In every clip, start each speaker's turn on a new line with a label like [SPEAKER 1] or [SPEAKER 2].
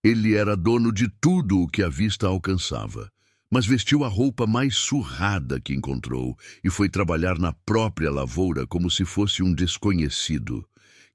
[SPEAKER 1] Ele era dono de tudo o que a vista alcançava, mas vestiu a roupa mais surrada que encontrou e foi trabalhar na própria lavoura como se fosse um desconhecido.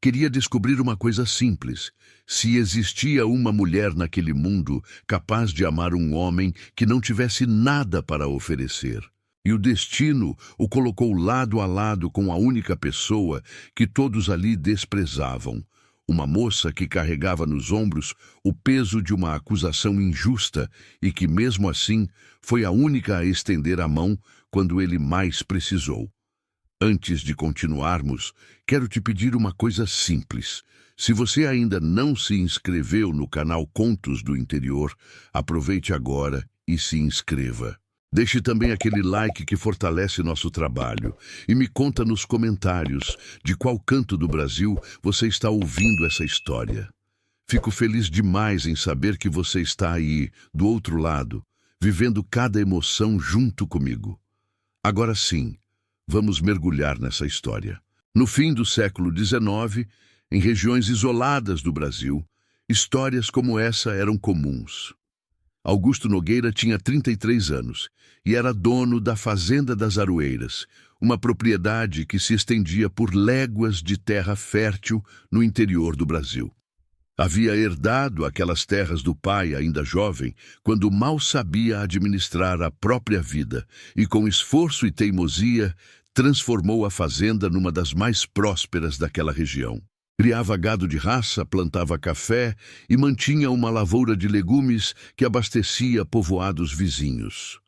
[SPEAKER 1] Queria descobrir uma coisa simples: se existia uma mulher naquele mundo capaz de amar um homem que não tivesse nada para oferecer. E o destino o colocou lado a lado com a única pessoa que todos ali desprezavam. Uma moça que carregava nos ombros o peso de uma acusação injusta e que, mesmo assim, foi a única a estender a mão quando ele mais precisou. Antes de continuarmos, quero te pedir uma coisa simples. Se você ainda não se inscreveu no canal Contos do Interior, aproveite agora e se inscreva. Deixe também aquele like que fortalece nosso trabalho e me conta nos comentários de qual canto do Brasil você está ouvindo essa história. Fico feliz demais em saber que você está aí, do outro lado, vivendo cada emoção junto comigo. Agora sim, vamos mergulhar nessa história. No fim do século XIX, em regiões isoladas do Brasil, histórias como essa eram comuns. Augusto Nogueira tinha 33 anos e era dono da Fazenda das Aroeiras, uma propriedade que se estendia por léguas de terra fértil no interior do Brasil. Havia herdado aquelas terras do pai ainda jovem, quando mal sabia administrar a própria vida e, com esforço e teimosia, transformou a fazenda numa das mais prósperas daquela região. Criava gado de raça, plantava café e mantinha uma lavoura de legumes que abastecia povoados vizinhos.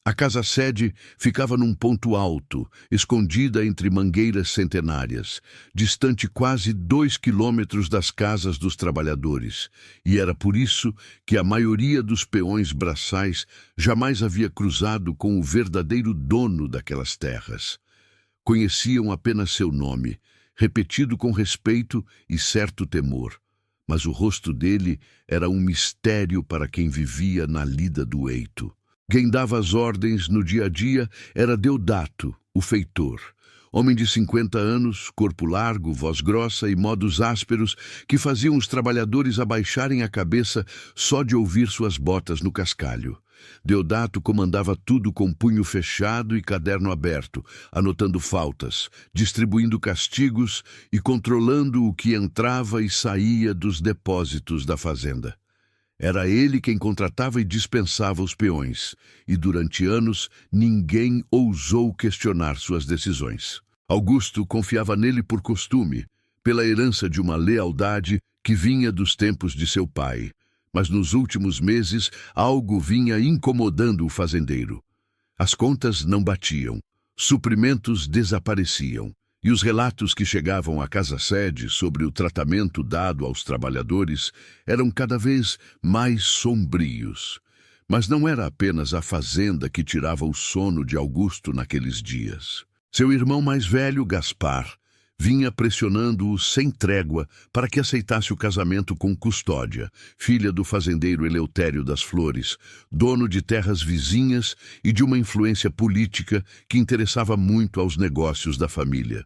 [SPEAKER 1] A casa-sede ficava num ponto alto, escondida entre mangueiras centenárias, distante quase 2 quilômetros das casas dos trabalhadores, e era por isso que a maioria dos peões braçais jamais havia cruzado com o verdadeiro dono daquelas terras. Conheciam apenas seu nome, repetido com respeito e certo temor, mas o rosto dele era um mistério para quem vivia na lida do eito. Quem dava as ordens no dia a dia era Deodato, o feitor, homem de 50 anos, corpo largo, voz grossa e modos ásperos que faziam os trabalhadores abaixarem a cabeça só de ouvir suas botas no cascalho. Deodato comandava tudo com punho fechado e caderno aberto, anotando faltas, distribuindo castigos e controlando o que entrava e saía dos depósitos da fazenda. Era ele quem contratava e dispensava os peões, e durante anos ninguém ousou questionar suas decisões. Augusto confiava nele por costume, pela herança de uma lealdade que vinha dos tempos de seu pai. Mas nos últimos meses algo vinha incomodando o fazendeiro. As contas não batiam, suprimentos desapareciam, e os relatos que chegavam à casa-sede sobre o tratamento dado aos trabalhadores eram cada vez mais sombrios. Mas não era apenas a fazenda que tirava o sono de Augusto naqueles dias. Seu irmão mais velho, Gaspar, vinha pressionando-o sem trégua para que aceitasse o casamento com Custódia, filha do fazendeiro Eleutério das Flores, dono de terras vizinhas e de uma influência política que interessava muito aos negócios da família.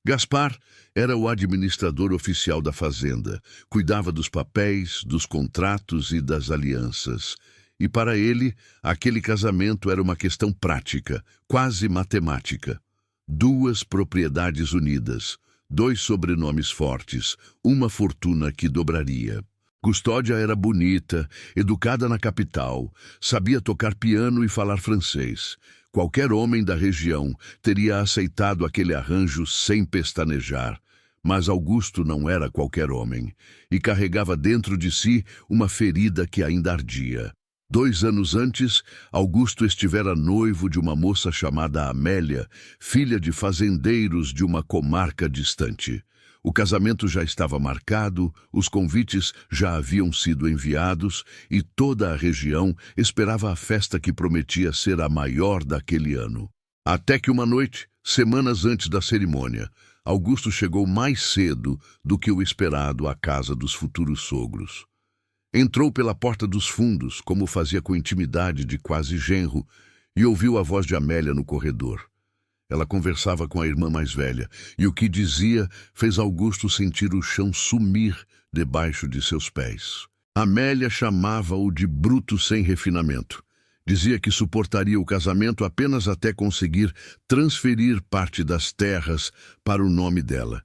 [SPEAKER 1] Gaspar era o administrador oficial da fazenda, cuidava dos papéis, dos contratos e das alianças. E para ele, aquele casamento era uma questão prática, quase matemática. 2 propriedades unidas, 2 sobrenomes fortes, uma fortuna que dobraria. Custódia era bonita, educada na capital, sabia tocar piano e falar francês. Qualquer homem da região teria aceitado aquele arranjo sem pestanejar. Mas Augusto não era qualquer homem, e carregava dentro de si uma ferida que ainda ardia. 2 anos antes, Augusto estivera noivo de uma moça chamada Amélia, filha de fazendeiros de uma comarca distante. O casamento já estava marcado, os convites já haviam sido enviados e toda a região esperava a festa que prometia ser a maior daquele ano. Até que uma noite, semanas antes da cerimônia, Augusto chegou mais cedo do que o esperado à casa dos futuros sogros. Entrou pela porta dos fundos, como fazia com intimidade de quase genro, e ouviu a voz de Amélia no corredor. Ela conversava com a irmã mais velha, e o que dizia fez Augusto sentir o chão sumir debaixo de seus pés. Amélia chamava-o de bruto sem refinamento. Dizia que suportaria o casamento apenas até conseguir transferir parte das terras para o nome dela,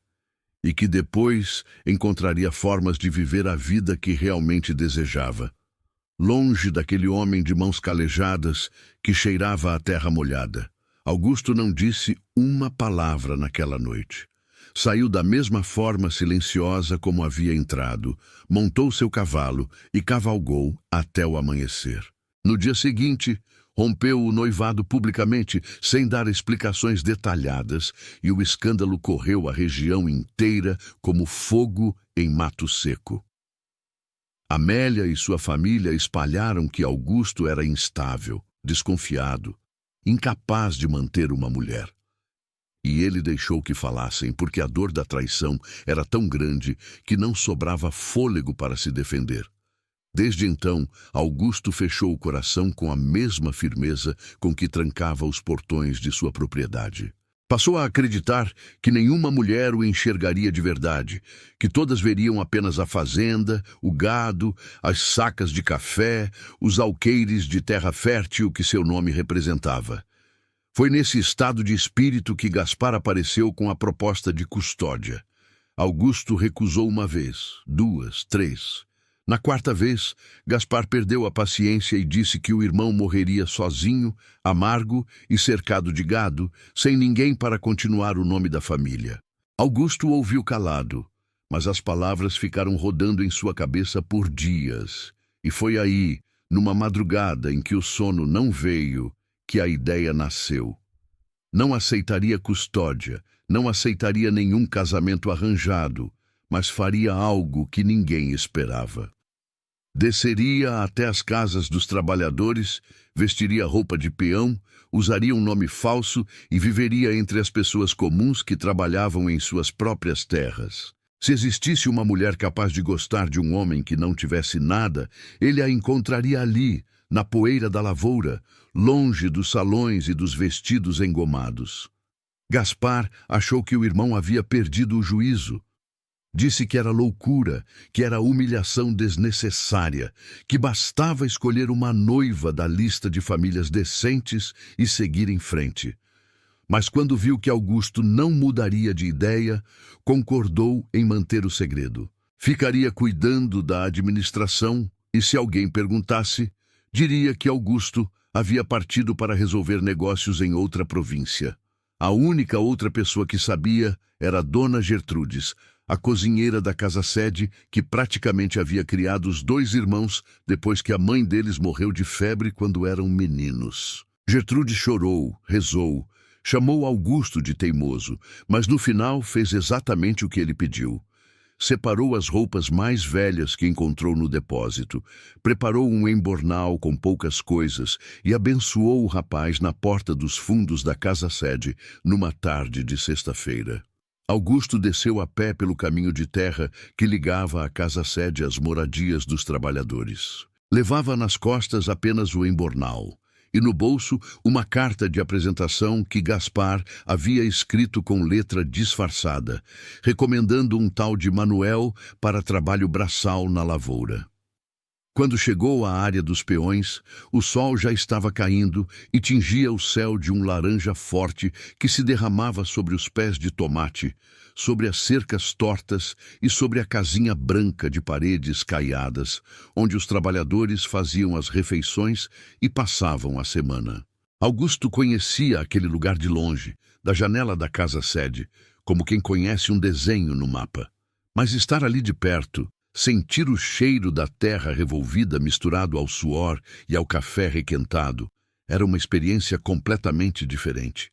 [SPEAKER 1] e que depois encontraria formas de viver a vida que realmente desejava, longe daquele homem de mãos calejadas que cheirava a terra molhada. Augusto não disse uma palavra naquela noite. Saiu da mesma forma silenciosa como havia entrado, montou seu cavalo e cavalgou até o amanhecer. No dia seguinte, rompeu o noivado publicamente, sem dar explicações detalhadas, e o escândalo correu a região inteira como fogo em mato seco. Amélia e sua família espalharam que Augusto era instável, desconfiado, incapaz de manter uma mulher. E ele deixou que falassem, porque a dor da traição era tão grande que não sobrava fôlego para se defender. Desde então, Augusto fechou o coração com a mesma firmeza com que trancava os portões de sua propriedade. Passou a acreditar que nenhuma mulher o enxergaria de verdade, que todas veriam apenas a fazenda, o gado, as sacas de café, os alqueires de terra fértil que seu nome representava. Foi nesse estado de espírito que Gaspar apareceu com a proposta de custódia. Augusto recusou uma vez, duas, três. Na quarta vez, Gaspar perdeu a paciência e disse que o irmão morreria sozinho, amargo e cercado de gado, sem ninguém para continuar o nome da família. Augusto ouviu calado, mas as palavras ficaram rodando em sua cabeça por dias. E foi aí, numa madrugada em que o sono não veio, que a ideia nasceu. Não aceitaria custódia, não aceitaria nenhum casamento arranjado, mas faria algo que ninguém esperava. Desceria até as casas dos trabalhadores, vestiria roupa de peão, usaria um nome falso e viveria entre as pessoas comuns que trabalhavam em suas próprias terras. Se existisse uma mulher capaz de gostar de um homem que não tivesse nada, ele a encontraria ali, na poeira da lavoura, longe dos salões e dos vestidos engomados. Gaspar achou que o irmão havia perdido o juízo. Disse que era loucura, que era humilhação desnecessária, que bastava escolher uma noiva da lista de famílias decentes e seguir em frente. Mas quando viu que Augusto não mudaria de ideia, concordou em manter o segredo. Ficaria cuidando da administração e, se alguém perguntasse, diria que Augusto havia partido para resolver negócios em outra província. A única outra pessoa que sabia era Dona Gertrudes, a cozinheira da casa-sede que praticamente havia criado os dois irmãos depois que a mãe deles morreu de febre quando eram meninos. Gertrudes chorou, rezou, chamou Augusto de teimoso, mas no final fez exatamente o que ele pediu. Separou as roupas mais velhas que encontrou no depósito, preparou um embornal com poucas coisas e abençoou o rapaz na porta dos fundos da casa-sede numa tarde de sexta-feira. Augusto desceu a pé pelo caminho de terra que ligava a casa-sede às moradias dos trabalhadores. Levava nas costas apenas o embornal e no bolso uma carta de apresentação que Gaspar havia escrito com letra disfarçada, recomendando um tal de Manuel para trabalho braçal na lavoura. Quando chegou à área dos peões, o sol já estava caindo e tingia o céu de um laranja forte que se derramava sobre os pés de tomate, sobre as cercas tortas e sobre a casinha branca de paredes caiadas, onde os trabalhadores faziam as refeições e passavam a semana. Augusto conhecia aquele lugar de longe, da janela da casa-sede, como quem conhece um desenho no mapa. Mas estar ali de perto, sentir o cheiro da terra revolvida misturado ao suor e ao café requentado, era uma experiência completamente diferente.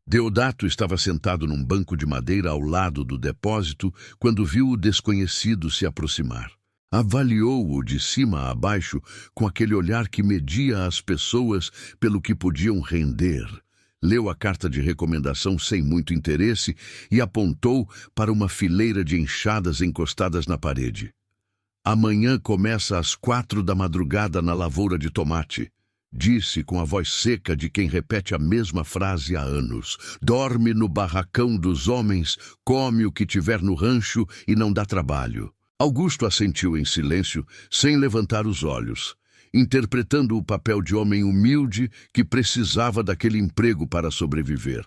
[SPEAKER 1] Deodato estava sentado num banco de madeira ao lado do depósito quando viu o desconhecido se aproximar. Avaliou-o de cima a baixo com aquele olhar que media as pessoas pelo que podiam render. Leu a carta de recomendação sem muito interesse e apontou para uma fileira de enxadas encostadas na parede. Amanhã começa às 4 da madrugada na lavoura de tomate, disse com a voz seca de quem repete a mesma frase há anos. Dorme no barracão dos homens, come o que tiver no rancho e não dá trabalho. Augusto assentiu em silêncio, sem levantar os olhos, interpretando o papel de homem humilde que precisava daquele emprego para sobreviver.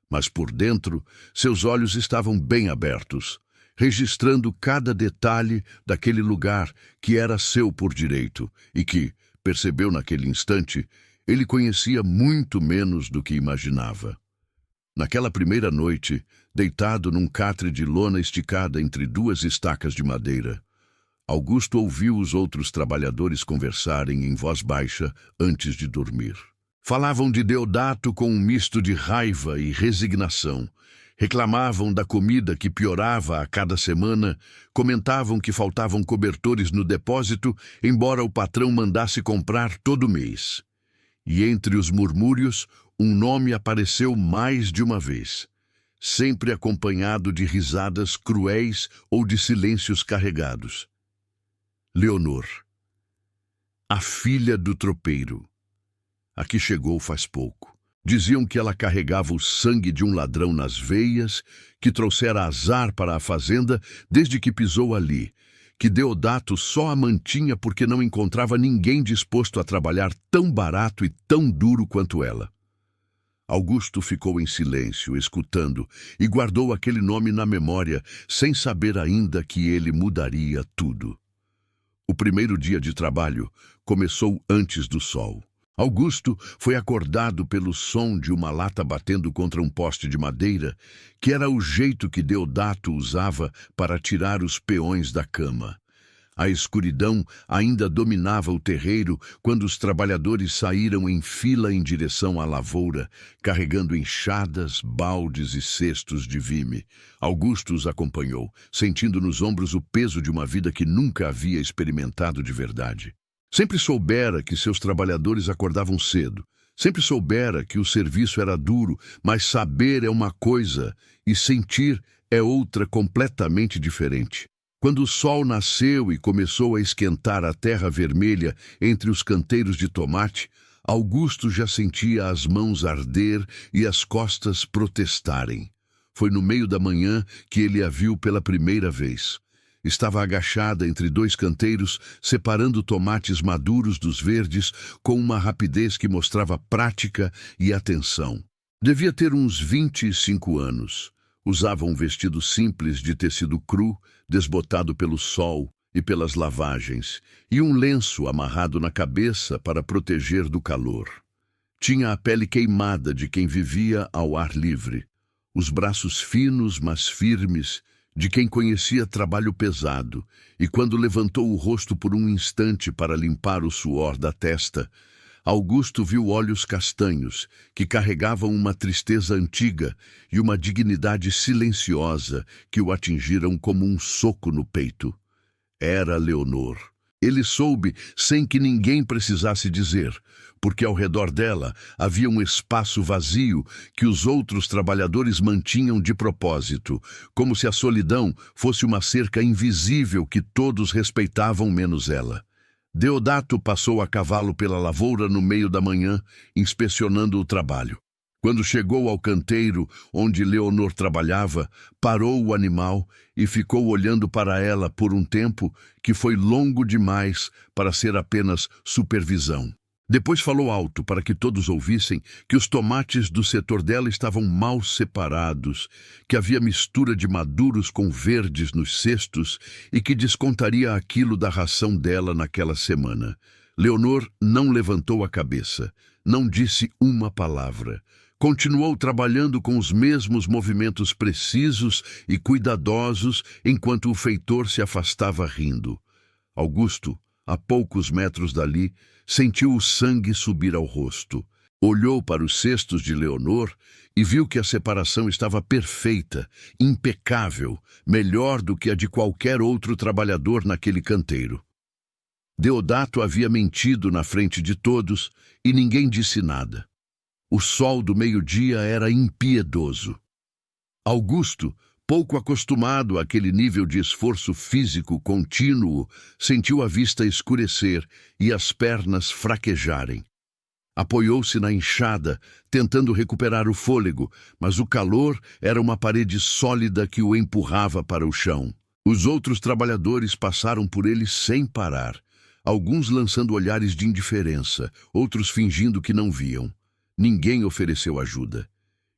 [SPEAKER 1] Mas por dentro, seus olhos estavam bem abertos, registrando cada detalhe daquele lugar que era seu por direito e que, percebeu naquele instante, ele conhecia muito menos do que imaginava. Naquela primeira noite, deitado num catre de lona esticada entre duas estacas de madeira, Augusto ouviu os outros trabalhadores conversarem em voz baixa antes de dormir. Falavam de Deodato com um misto de raiva e resignação. Reclamavam da comida que piorava a cada semana, comentavam que faltavam cobertores no depósito, embora o patrão mandasse comprar todo mês. E entre os murmúrios, um nome apareceu mais de uma vez, sempre acompanhado de risadas cruéis ou de silêncios carregados. Leonor, a filha do tropeiro. A que chegou faz pouco. Diziam que ela carregava o sangue de um ladrão nas veias, que trouxera azar para a fazenda desde que pisou ali, que Deodato só a mantinha porque não encontrava ninguém disposto a trabalhar tão barato e tão duro quanto ela. Augusto ficou em silêncio, escutando, e guardou aquele nome na memória, sem saber ainda que ele mudaria tudo. O primeiro dia de trabalho começou antes do sol. Augusto foi acordado pelo som de uma lata batendo contra um poste de madeira, que era o jeito que Deodato usava para tirar os peões da cama. A escuridão ainda dominava o terreiro quando os trabalhadores saíram em fila em direção à lavoura, carregando enxadas, baldes e cestos de vime. Augusto os acompanhou, sentindo nos ombros o peso de uma vida que nunca havia experimentado de verdade. Sempre soubera que seus trabalhadores acordavam cedo. Sempre soubera que o serviço era duro, mas saber é uma coisa e sentir é outra completamente diferente. Quando o sol nasceu e começou a esquentar a terra vermelha entre os canteiros de tomate, Augusto já sentia as mãos arder e as costas protestarem. Foi no meio da manhã que ele a viu pela primeira vez. Estava agachada entre dois canteiros, separando tomates maduros dos verdes com uma rapidez que mostrava prática e atenção. Devia ter uns 25 anos. Usava um vestido simples de tecido cru, desbotado pelo sol e pelas lavagens, e um lenço amarrado na cabeça para proteger do calor. Tinha a pele queimada de quem vivia ao ar livre, os braços finos, mas firmes, de quem conhecia trabalho pesado, e quando levantou o rosto por um instante para limpar o suor da testa, Augusto viu olhos castanhos, que carregavam uma tristeza antiga e uma dignidade silenciosa que o atingiram como um soco no peito. Era Leonor. Ele soube sem que ninguém precisasse dizer, porque ao redor dela havia um espaço vazio que os outros trabalhadores mantinham de propósito, como se a solidão fosse uma cerca invisível que todos respeitavam menos ela. Deodato passou a cavalo pela lavoura no meio da manhã, inspecionando o trabalho. Quando chegou ao canteiro onde Leonor trabalhava, parou o animal e ficou olhando para ela por um tempo que foi longo demais para ser apenas supervisão. Depois falou alto para que todos ouvissem que os tomates do setor dela estavam mal separados, que havia mistura de maduros com verdes nos cestos e que descontaria aquilo da ração dela naquela semana. Leonor não levantou a cabeça, não disse uma palavra. Continuou trabalhando com os mesmos movimentos precisos e cuidadosos enquanto o feitor se afastava rindo. Augusto, a poucos metros dali, sentiu o sangue subir ao rosto. Olhou para os cestos de Leonor e viu que a separação estava perfeita, impecável, melhor do que a de qualquer outro trabalhador naquele canteiro. Deodato havia mentido na frente de todos e ninguém disse nada. O sol do meio-dia era impiedoso. Augusto, pouco acostumado àquele nível de esforço físico contínuo, sentiu a vista escurecer e as pernas fraquejarem. Apoiou-se na enxada, tentando recuperar o fôlego, mas o calor era uma parede sólida que o empurrava para o chão. Os outros trabalhadores passaram por ele sem parar, alguns lançando olhares de indiferença, outros fingindo que não viam. Ninguém ofereceu ajuda.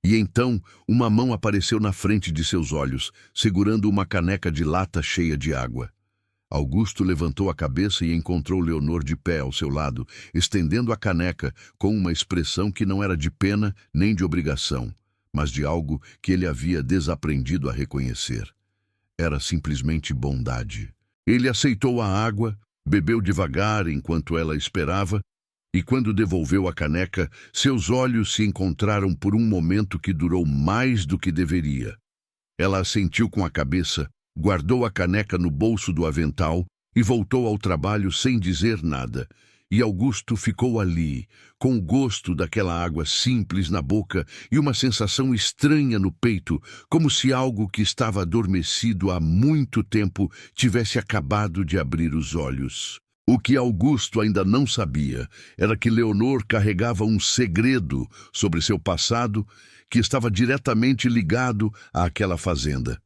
[SPEAKER 1] E então, uma mão apareceu na frente de seus olhos, segurando uma caneca de lata cheia de água. Augusto levantou a cabeça e encontrou Leonor de pé ao seu lado, estendendo a caneca com uma expressão que não era de pena nem de obrigação, mas de algo que ele havia desaprendido a reconhecer. Era simplesmente bondade. Ele aceitou a água, bebeu devagar enquanto ela esperava, e quando devolveu a caneca, seus olhos se encontraram por um momento que durou mais do que deveria. Ela assentiu com a cabeça, guardou a caneca no bolso do avental e voltou ao trabalho sem dizer nada. E Augusto ficou ali, com o gosto daquela água simples na boca e uma sensação estranha no peito, como se algo que estava adormecido há muito tempo tivesse acabado de abrir os olhos. O que Augusto ainda não sabia era que Leonor carregava um segredo sobre seu passado que estava diretamente ligado àquela fazenda.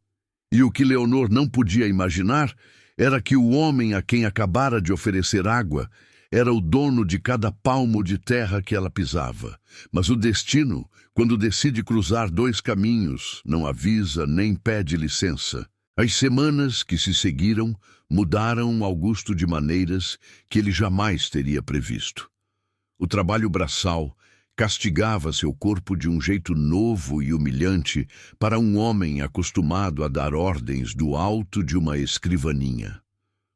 [SPEAKER 1] E o que Leonor não podia imaginar era que o homem a quem acabara de oferecer água era o dono de cada palmo de terra que ela pisava. Mas o destino, quando decide cruzar dois caminhos, não avisa nem pede licença. As semanas que se seguiram mudaram Augusto de maneiras que ele jamais teria previsto. O trabalho braçal castigava seu corpo de um jeito novo e humilhante para um homem acostumado a dar ordens do alto de uma escrivaninha.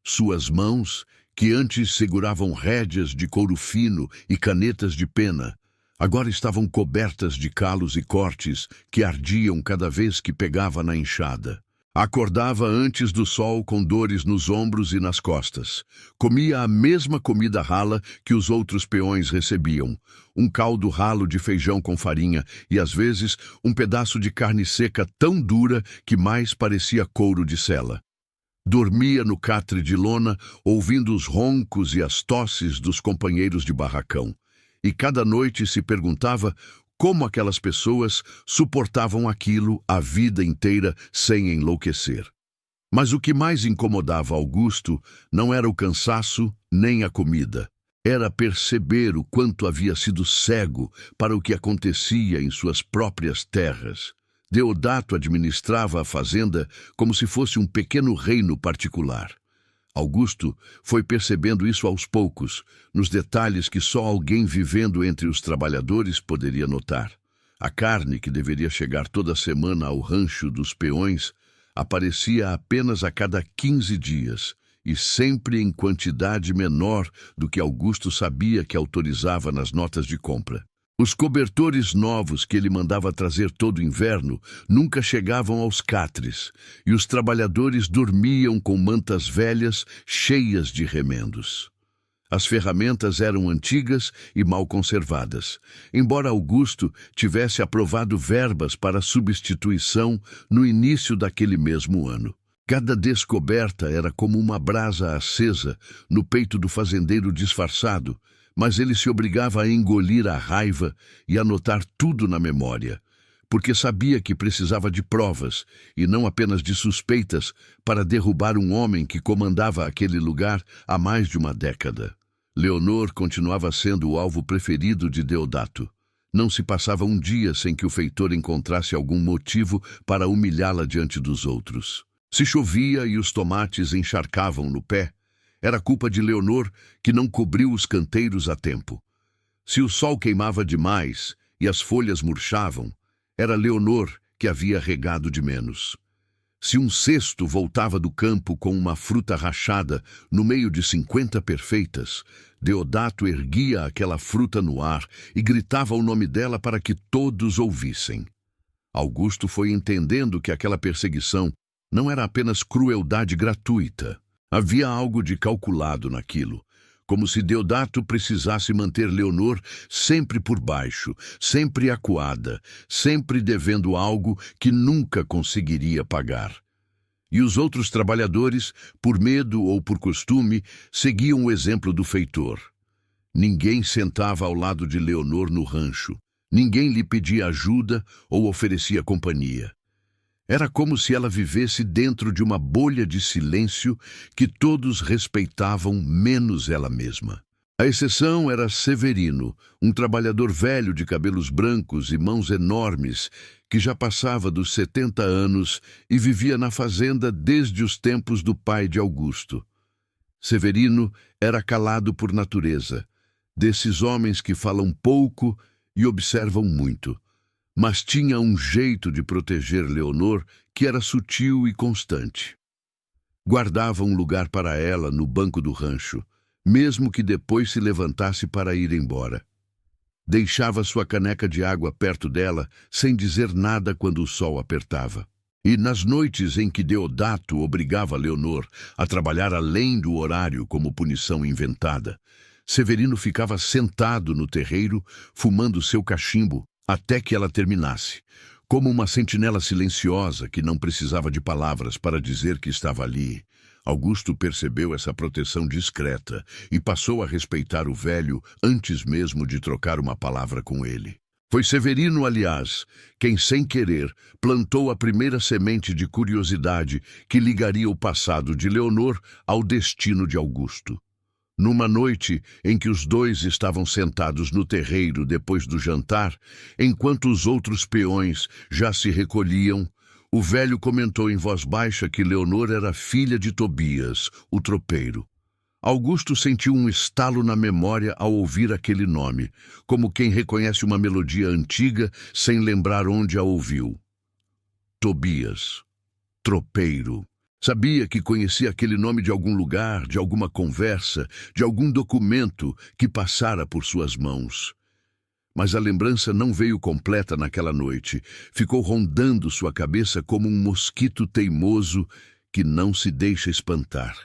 [SPEAKER 1] Suas mãos, que antes seguravam rédeas de couro fino e canetas de pena, agora estavam cobertas de calos e cortes que ardiam cada vez que pegava na enxada. Acordava antes do sol com dores nos ombros e nas costas. Comia a mesma comida rala que os outros peões recebiam. Um caldo ralo de feijão com farinha e, às vezes, um pedaço de carne seca tão dura que mais parecia couro de sela. Dormia no catre de lona, ouvindo os roncos e as tosses dos companheiros de barracão. E cada noite se perguntava como aquelas pessoas suportavam aquilo a vida inteira sem enlouquecer. Mas o que mais incomodava Augusto não era o cansaço nem a comida. Era perceber o quanto havia sido cego para o que acontecia em suas próprias terras. Deodato administrava a fazenda como se fosse um pequeno reino particular. Augusto foi percebendo isso aos poucos, nos detalhes que só alguém vivendo entre os trabalhadores poderia notar. A carne, que deveria chegar toda semana ao rancho dos peões, aparecia apenas a cada 15 dias, e sempre em quantidade menor do que Augusto sabia que autorizava nas notas de compra. Os cobertores novos que ele mandava trazer todo inverno nunca chegavam aos catres, e os trabalhadores dormiam com mantas velhas cheias de remendos. As ferramentas eram antigas e mal conservadas, embora Augusto tivesse aprovado verbas para substituição no início daquele mesmo ano. Cada descoberta era como uma brasa acesa no peito do fazendeiro disfarçado, mas ele se obrigava a engolir a raiva e anotar tudo na memória, porque sabia que precisava de provas e não apenas de suspeitas para derrubar um homem que comandava aquele lugar há mais de uma década. Leonor continuava sendo o alvo preferido de Deodato. Não se passava um dia sem que o feitor encontrasse algum motivo para humilhá-la diante dos outros. Se chovia e os tomates encharcavam no pé, era culpa de Leonor que não cobriu os canteiros a tempo. Se o sol queimava demais e as folhas murchavam, era Leonor que havia regado de menos. Se um cesto voltava do campo com uma fruta rachada no meio de 50 perfeitas, Deodato erguia aquela fruta no ar e gritava o nome dela para que todos ouvissem. Augusto foi entendendo que aquela perseguição não era apenas crueldade gratuita. Havia algo de calculado naquilo, como se Deodato precisasse manter Leonor sempre por baixo, sempre acuada, sempre devendo algo que nunca conseguiria pagar. E os outros trabalhadores, por medo ou por costume, seguiam o exemplo do feitor. Ninguém sentava ao lado de Leonor no rancho, ninguém lhe pedia ajuda ou oferecia companhia. Era como se ela vivesse dentro de uma bolha de silêncio que todos respeitavam, menos ela mesma. A exceção era Severino, um trabalhador velho de cabelos brancos e mãos enormes, que já passava dos 70 anos e vivia na fazenda desde os tempos do pai de Augusto. Severino era calado por natureza, desses homens que falam pouco e observam muito. Mas tinha um jeito de proteger Leonor que era sutil e constante. Guardava um lugar para ela no banco do rancho, mesmo que depois se levantasse para ir embora. Deixava sua caneca de água perto dela, sem dizer nada quando o sol apertava. E nas noites em que Deodato obrigava Leonor a trabalhar além do horário como punição inventada, Severino ficava sentado no terreiro, fumando seu cachimbo, até que ela terminasse, como uma sentinela silenciosa que não precisava de palavras para dizer que estava ali. Augusto percebeu essa proteção discreta e passou a respeitar o velho antes mesmo de trocar uma palavra com ele. Foi Severino, aliás, quem, sem querer, plantou a primeira semente de curiosidade que ligaria o passado de Leonor ao destino de Augusto. Numa noite em que os dois estavam sentados no terreiro depois do jantar, enquanto os outros peões já se recolhiam, o velho comentou em voz baixa que Leonor era filha de Tobias, o tropeiro. Augusto sentiu um estalo na memória ao ouvir aquele nome, como quem reconhece uma melodia antiga sem lembrar onde a ouviu. Tobias, tropeiro. Sabia que conhecia aquele nome de algum lugar, de alguma conversa, de algum documento que passara por suas mãos. Mas a lembrança não veio completa naquela noite. Ficou rondando sua cabeça como um mosquito teimoso que não se deixa espantar.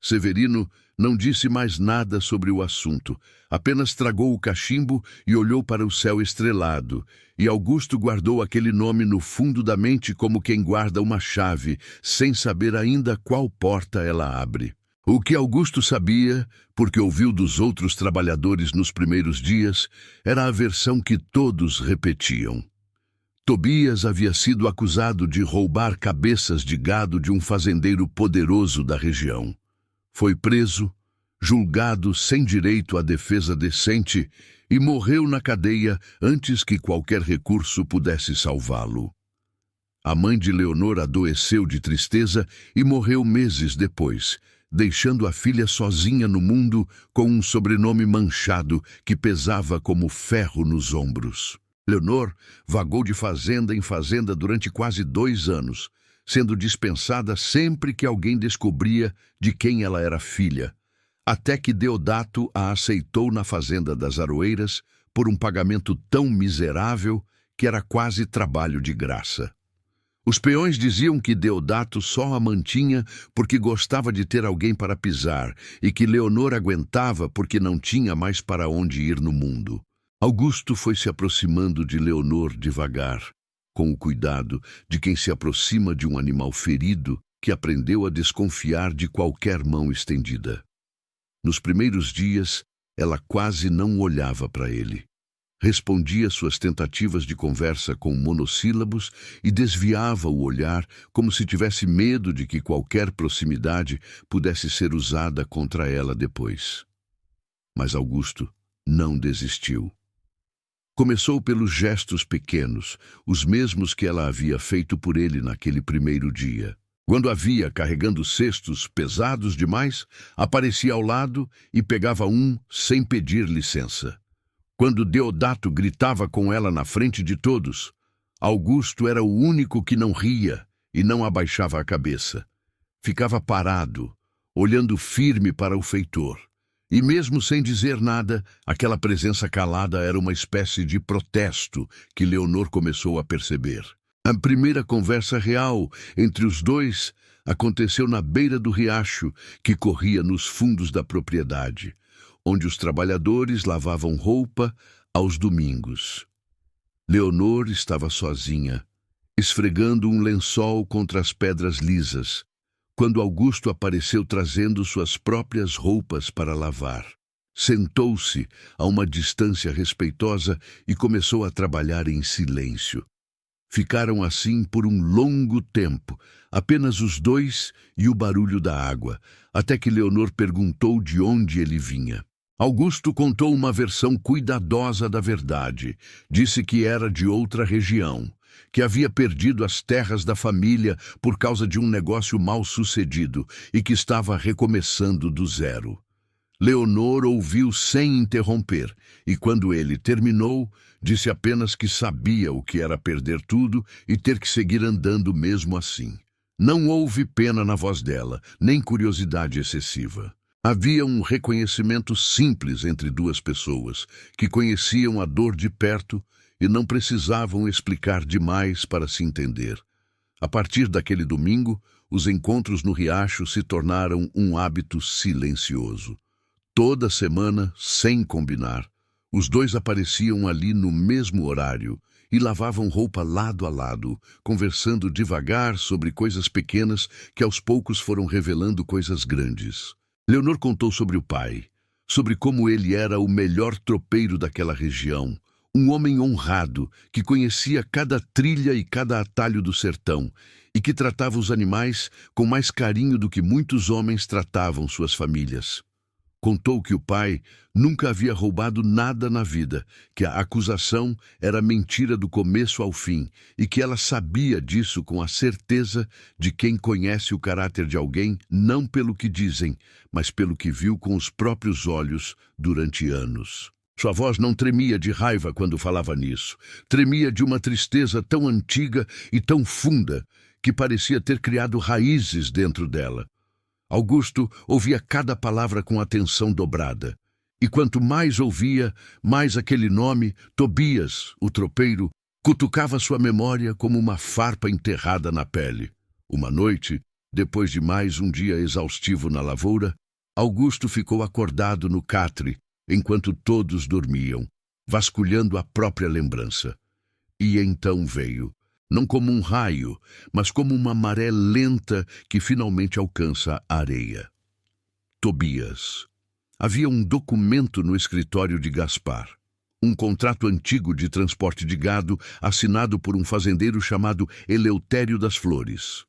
[SPEAKER 1] Severino não disse mais nada sobre o assunto, apenas tragou o cachimbo e olhou para o céu estrelado, e Augusto guardou aquele nome no fundo da mente como quem guarda uma chave, sem saber ainda qual porta ela abre. O que Augusto sabia, porque ouviu dos outros trabalhadores nos primeiros dias, era a versão que todos repetiam. Tobias havia sido acusado de roubar cabeças de gado de um fazendeiro poderoso da região. Foi preso, julgado sem direito à defesa decente e morreu na cadeia antes que qualquer recurso pudesse salvá-lo. A mãe de Leonor adoeceu de tristeza e morreu meses depois, deixando a filha sozinha no mundo com um sobrenome manchado que pesava como ferro nos ombros. Leonor vagou de fazenda em fazenda durante quase 2 anos, sendo dispensada sempre que alguém descobria de quem ela era filha, até que Deodato a aceitou na fazenda das Aroeiras por um pagamento tão miserável que era quase trabalho de graça. Os peões diziam que Deodato só a mantinha porque gostava de ter alguém para pisar e que Leonor aguentava porque não tinha mais para onde ir no mundo. Augusto foi se aproximando de Leonor devagar, com o cuidado de quem se aproxima de um animal ferido que aprendeu a desconfiar de qualquer mão estendida. Nos primeiros dias, ela quase não olhava para ele. Respondia suas tentativas de conversa com monossílabos e desviava o olhar como se tivesse medo de que qualquer proximidade pudesse ser usada contra ela depois. Mas Augusto não desistiu. Começou pelos gestos pequenos, os mesmos que ela havia feito por ele naquele primeiro dia. Quando a via carregando cestos pesados demais, aparecia ao lado e pegava um sem pedir licença. Quando Deodato gritava com ela na frente de todos, Augusto era o único que não ria e não abaixava a cabeça. Ficava parado, olhando firme para o feitor. E mesmo sem dizer nada, aquela presença calada era uma espécie de protesto que Leonor começou a perceber. A primeira conversa real entre os dois aconteceu na beira do riacho que corria nos fundos da propriedade, onde os trabalhadores lavavam roupa aos domingos. Leonor estava sozinha, esfregando um lençol contra as pedras lisas, quando Augusto apareceu trazendo suas próprias roupas para lavar. Sentou-se a uma distância respeitosa e começou a trabalhar em silêncio. Ficaram assim por um longo tempo, apenas os dois e o barulho da água, até que Leonor perguntou de onde ele vinha. Augusto contou uma versão cuidadosa da verdade. Disse que era de outra região, que havia perdido as terras da família por causa de um negócio mal sucedido e que estava recomeçando do zero. Leonor ouviu sem interromper, e quando ele terminou, disse apenas que sabia o que era perder tudo e ter que seguir andando mesmo assim. Não houve pena na voz dela, nem curiosidade excessiva. Havia um reconhecimento simples entre duas pessoas, que conheciam a dor de perto e não precisavam explicar demais para se entender. A partir daquele domingo, os encontros no riacho se tornaram um hábito silencioso. Toda semana, sem combinar, os dois apareciam ali no mesmo horário e lavavam roupa lado a lado, conversando devagar sobre coisas pequenas que aos poucos foram revelando coisas grandes. Leonor contou sobre o pai, sobre como ele era o melhor tropeiro daquela região, um homem honrado que conhecia cada trilha e cada atalho do sertão e que tratava os animais com mais carinho do que muitos homens tratavam suas famílias. Contou que o pai nunca havia roubado nada na vida, que a acusação era mentira do começo ao fim e que ela sabia disso com a certeza de quem conhece o caráter de alguém não pelo que dizem, mas pelo que viu com os próprios olhos durante anos. Sua voz não tremia de raiva quando falava nisso. Tremia de uma tristeza tão antiga e tão funda que parecia ter criado raízes dentro dela. Augusto ouvia cada palavra com atenção dobrada. E quanto mais ouvia, mais aquele nome, Tobias, o tropeiro, cutucava sua memória como uma farpa enterrada na pele. Uma noite, depois de mais um dia exaustivo na lavoura, Augusto ficou acordado no catre, enquanto todos dormiam, vasculhando a própria lembrança. E então veio. Não como um raio, mas como uma maré lenta que finalmente alcança a areia. Tobias. Havia um documento no escritório de Gaspar. Um contrato antigo de transporte de gado assinado por um fazendeiro chamado Eleutério das Flores.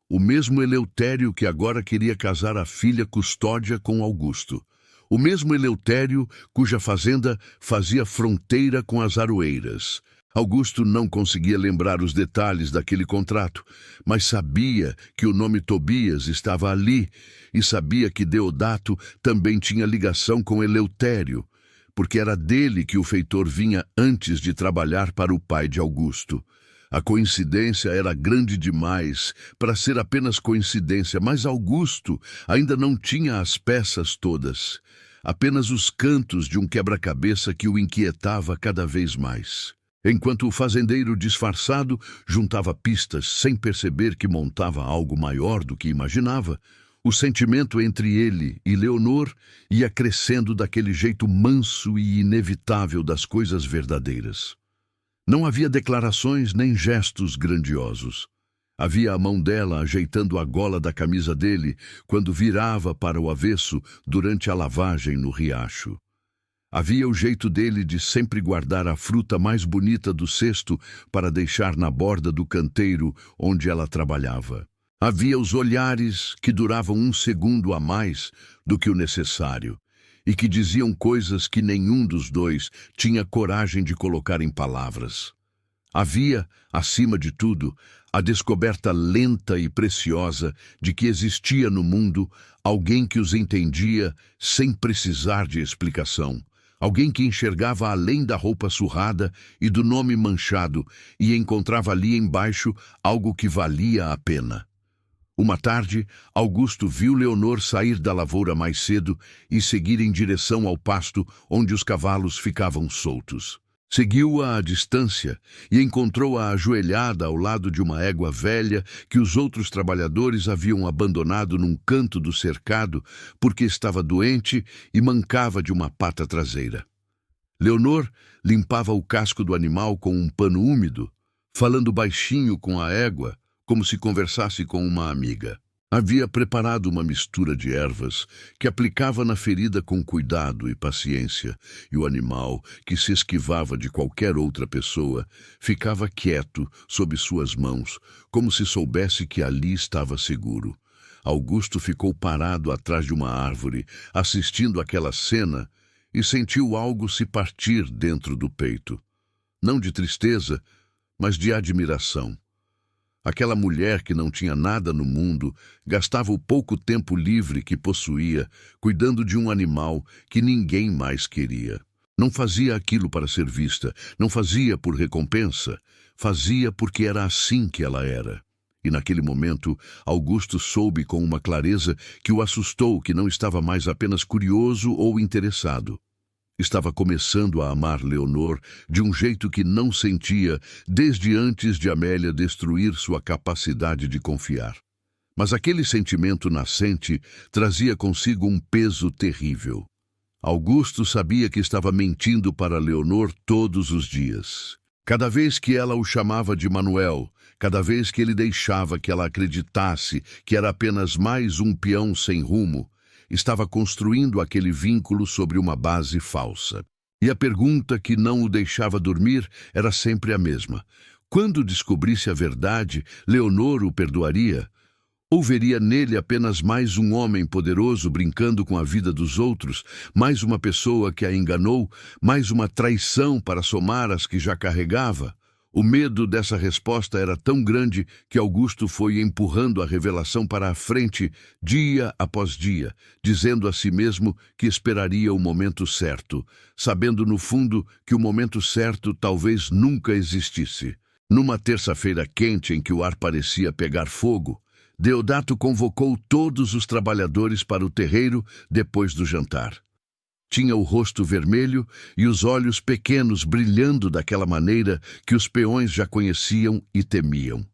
[SPEAKER 1] O mesmo Eleutério que agora queria casar a filha Custódia com Augusto. O mesmo Eleutério cuja fazenda fazia fronteira com as Aroeiras. Augusto não conseguia lembrar os detalhes daquele contrato, mas sabia que o nome Tobias estava ali e sabia que Deodato também tinha ligação com Eleutério, porque era dele que o feitor vinha antes de trabalhar para o pai de Augusto. A coincidência era grande demais para ser apenas coincidência, mas Augusto ainda não tinha as peças todas, apenas os cantos de um quebra-cabeça que o inquietava cada vez mais. Enquanto o fazendeiro disfarçado juntava pistas sem perceber que montava algo maior do que imaginava, o sentimento entre ele e Leonor ia crescendo daquele jeito manso e inevitável das coisas verdadeiras. Não havia declarações nem gestos grandiosos. Havia a mão dela ajeitando a gola da camisa dele quando virava para o avesso durante a lavagem no riacho. Havia o jeito dele de sempre guardar a fruta mais bonita do cesto para deixar na borda do canteiro onde ela trabalhava. Havia os olhares que duravam um segundo a mais do que o necessário e que diziam coisas que nenhum dos dois tinha coragem de colocar em palavras. Havia, acima de tudo, a descoberta lenta e preciosa de que existia no mundo alguém que os entendia sem precisar de explicação. Alguém que enxergava além da roupa surrada e do nome manchado e encontrava ali embaixo algo que valia a pena. Uma tarde, Augusto viu Leonor sair da lavoura mais cedo e seguir em direção ao pasto onde os cavalos ficavam soltos. Seguiu-a à distância e encontrou-a ajoelhada ao lado de uma égua velha que os outros trabalhadores haviam abandonado num canto do cercado porque estava doente e mancava de uma pata traseira. Leonor limpava o casco do animal com um pano úmido, falando baixinho com a égua, como se conversasse com uma amiga. Havia preparado uma mistura de ervas que aplicava na ferida com cuidado e paciência, e o animal, que se esquivava de qualquer outra pessoa, ficava quieto sob suas mãos, como se soubesse que ali estava seguro. Augusto ficou parado atrás de uma árvore, assistindo àquela cena, e sentiu algo se partir dentro do peito. Não de tristeza, mas de admiração. Aquela mulher que não tinha nada no mundo gastava o pouco tempo livre que possuía cuidando de um animal que ninguém mais queria. Não fazia aquilo para ser vista, não fazia por recompensa, fazia porque era assim que ela era. E naquele momento, Augusto soube com uma clareza que o assustou, que não estava mais apenas curioso ou interessado. Estava começando a amar Leonor de um jeito que não sentia desde antes de Amélia destruir sua capacidade de confiar. Mas aquele sentimento nascente trazia consigo um peso terrível. Augusto sabia que estava mentindo para Leonor todos os dias. Cada vez que ela o chamava de Manuel, cada vez que ele deixava que ela acreditasse que era apenas mais um peão sem rumo, estava construindo aquele vínculo sobre uma base falsa. E a pergunta que não o deixava dormir era sempre a mesma. Quando descobrisse a verdade, Leonor o perdoaria? Ou veria nele apenas mais um homem poderoso brincando com a vida dos outros, mais uma pessoa que a enganou, mais uma traição para somar as que já carregava? O medo dessa resposta era tão grande que Augusto foi empurrando a revelação para a frente, dia após dia, dizendo a si mesmo que esperaria o momento certo, sabendo no fundo que o momento certo talvez nunca existisse. Numa terça-feira quente em que o ar parecia pegar fogo, Deodato convocou todos os trabalhadores para o terreiro depois do jantar. Tinha o rosto vermelho e os olhos pequenos brilhando daquela maneira que os peões já conheciam e temiam.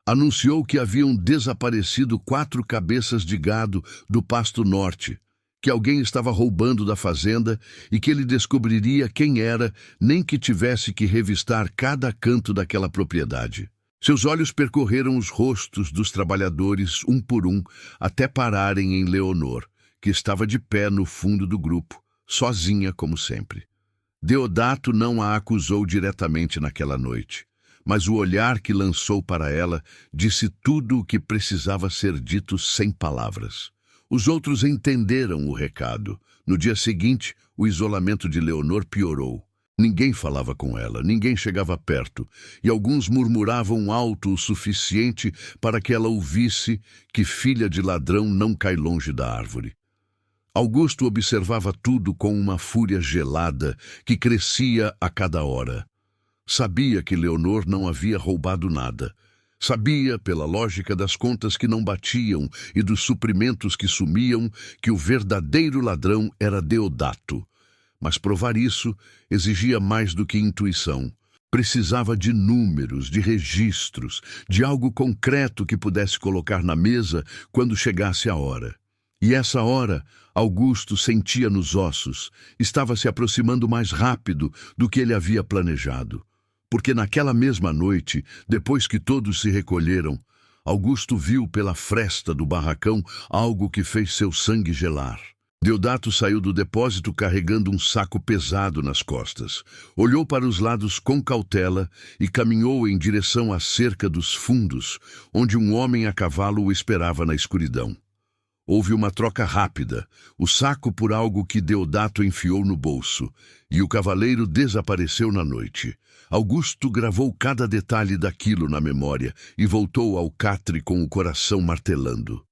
[SPEAKER 1] Anunciou que haviam desaparecido 4 cabeças de gado do pasto norte, que alguém estava roubando da fazenda e que ele descobriria quem era, nem que tivesse que revistar cada canto daquela propriedade. Seus olhos percorreram os rostos dos trabalhadores um por um até pararem em Leonor, que estava de pé no fundo do grupo, sozinha como sempre. Deodato não a acusou diretamente naquela noite, mas o olhar que lançou para ela disse tudo o que precisava ser dito sem palavras. Os outros entenderam o recado. No dia seguinte, o isolamento de Leonor piorou. Ninguém falava com ela, ninguém chegava perto, e alguns murmuravam alto o suficiente para que ela ouvisse que filha de ladrão não cai longe da árvore. Augusto observava tudo com uma fúria gelada que crescia a cada hora. Sabia que Leonor não havia roubado nada. Sabia, pela lógica das contas que não batiam e dos suprimentos que sumiam, que o verdadeiro ladrão era Deodato. Mas provar isso exigia mais do que intuição. Precisava de números, de registros, de algo concreto que pudesse colocar na mesa quando chegasse a hora. E essa hora, Augusto sentia nos ossos, estava se aproximando mais rápido do que ele havia planejado. Porque naquela mesma noite, depois que todos se recolheram, Augusto viu pela fresta do barracão algo que fez seu sangue gelar. Deodato saiu do depósito carregando um saco pesado nas costas. Olhou para os lados com cautela e caminhou em direção à cerca dos fundos, onde um homem a cavalo o esperava na escuridão. Houve uma troca rápida, o saco por algo que Deodato enfiou no bolso, e o cavaleiro desapareceu na noite. Augusto gravou cada detalhe daquilo na memória e voltou ao catre com o coração martelando.